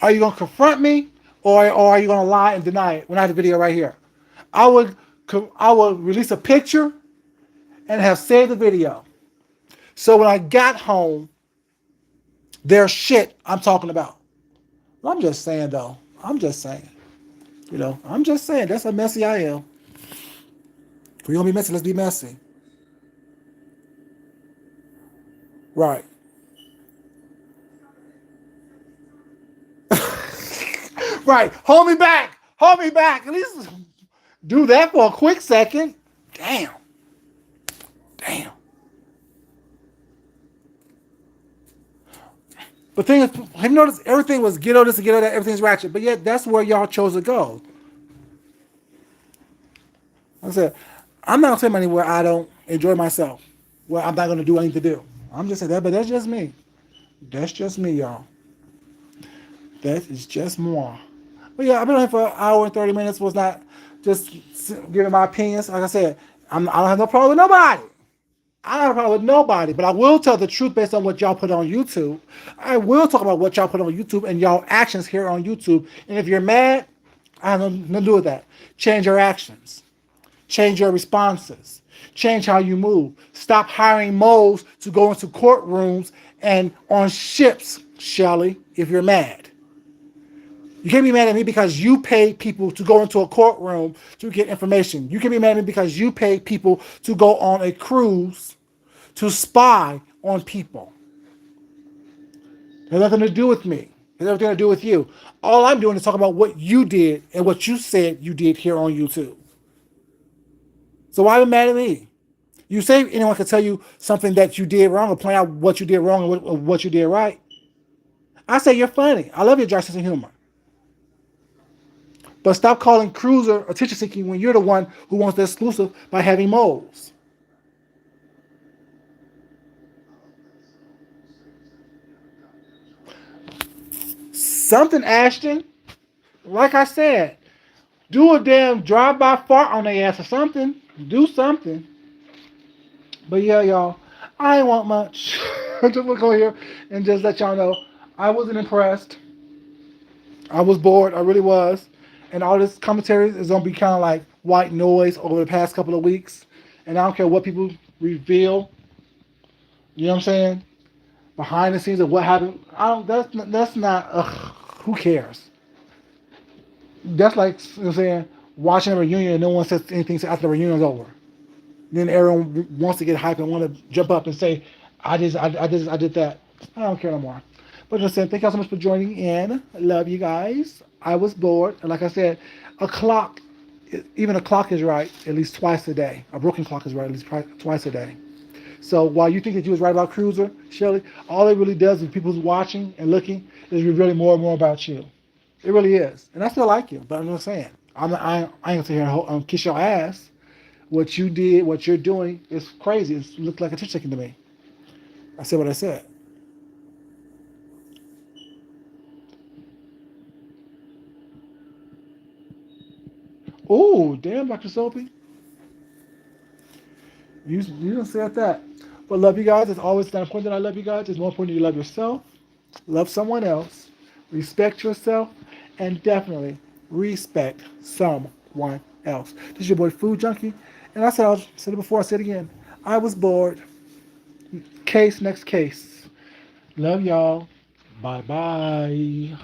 Are you gonna confront me, or are you gonna lie and deny it? When I have the video right here, I would I would release a picture and have saved the video. So when I got home, there's shit I'm talking about. I'm just saying though. I'm just saying. You know, I'm just saying that's how messy I am. If we're gonna be messy, let's be messy. Right. Right. Hold me back. Hold me back. At least do that for a quick second. Damn. Damn. But thing is, have you noticed everything was ghetto this and ghetto that, everything's ratchet, but yet that's where y'all chose to go. Like I said, I'm not gonna spend money where I don't enjoy myself, where I'm not gonna do what I need to do. I'm just saying that, but that's just me. That's just me, y'all. That is just more. But yeah, I've been on here for an hour and 30 minutes. Was not just giving my opinions. Like I said, I don't have no problem with nobody. I don't have a problem with nobody, but I will tell the truth based on what y'all put on YouTube. I will talk about what y'all put on YouTube and y'all actions here on YouTube. And if you're mad, I have nothing to do with that. Change your actions. Change your responses. Change how you move. Stop hiring moles to go into courtrooms and on ships, Shelly, if you're mad. You can't be mad at me because you pay people to go into a courtroom to get information. You can be mad at me because you pay people to go on a cruise to spy on people. It has nothing to do with me. It has everything to do with you. All I'm doing is talking about what you did and what you said you did here on YouTube. So why are you mad at me? You say anyone can tell you something that you did wrong or point out what you did wrong and what you did right. I say you're funny. I love your dry sense of humor. But stop calling cruiser attention seeking when you're the one who wants the exclusive by having moles. Something, Ashton. Like I said, do a damn drive-by fart on their ass or something. Do something. But yeah, y'all, I ain't want much. I just want to go here and just let y'all know I wasn't impressed. I was bored. I really was. And all this commentary is gonna be kind of like white noise over the past couple of weeks. And I don't care what people reveal. You know what I'm saying? Behind the scenes of what happened. I don't. That's not. Ugh, who cares? That's like, you know what I'm saying, watching a reunion and no one says anything after the reunion's over. Then everyone wants to get hyped and want to jump up and say, I did that. I don't care no more. But just saying, thank y'all so much for joining in. Love you guys. I was bored. And like I said, a clock, even a clock is right at least twice a day. A broken clock is right at least twice a day. So while you think that you was right about Cruiser, Shelley, all it really does is people's watching and looking is revealing more and more about you. It really is. And I still like you, but I'm just saying. I ain't gonna sit here and kiss your ass. What you did, what you're doing is crazy. It looked like a attention taking to me. I said what I said. Oh, damn, Dr. Soapy. You don't say that. But love you guys. It's always not important that I love you guys. It's more important you love yourself, love someone else, respect yourself, and definitely respect someone else. This is your boy Food Junkie. And I said it before, I said it again. I was bored. Case, next case. Love y'all. Bye bye.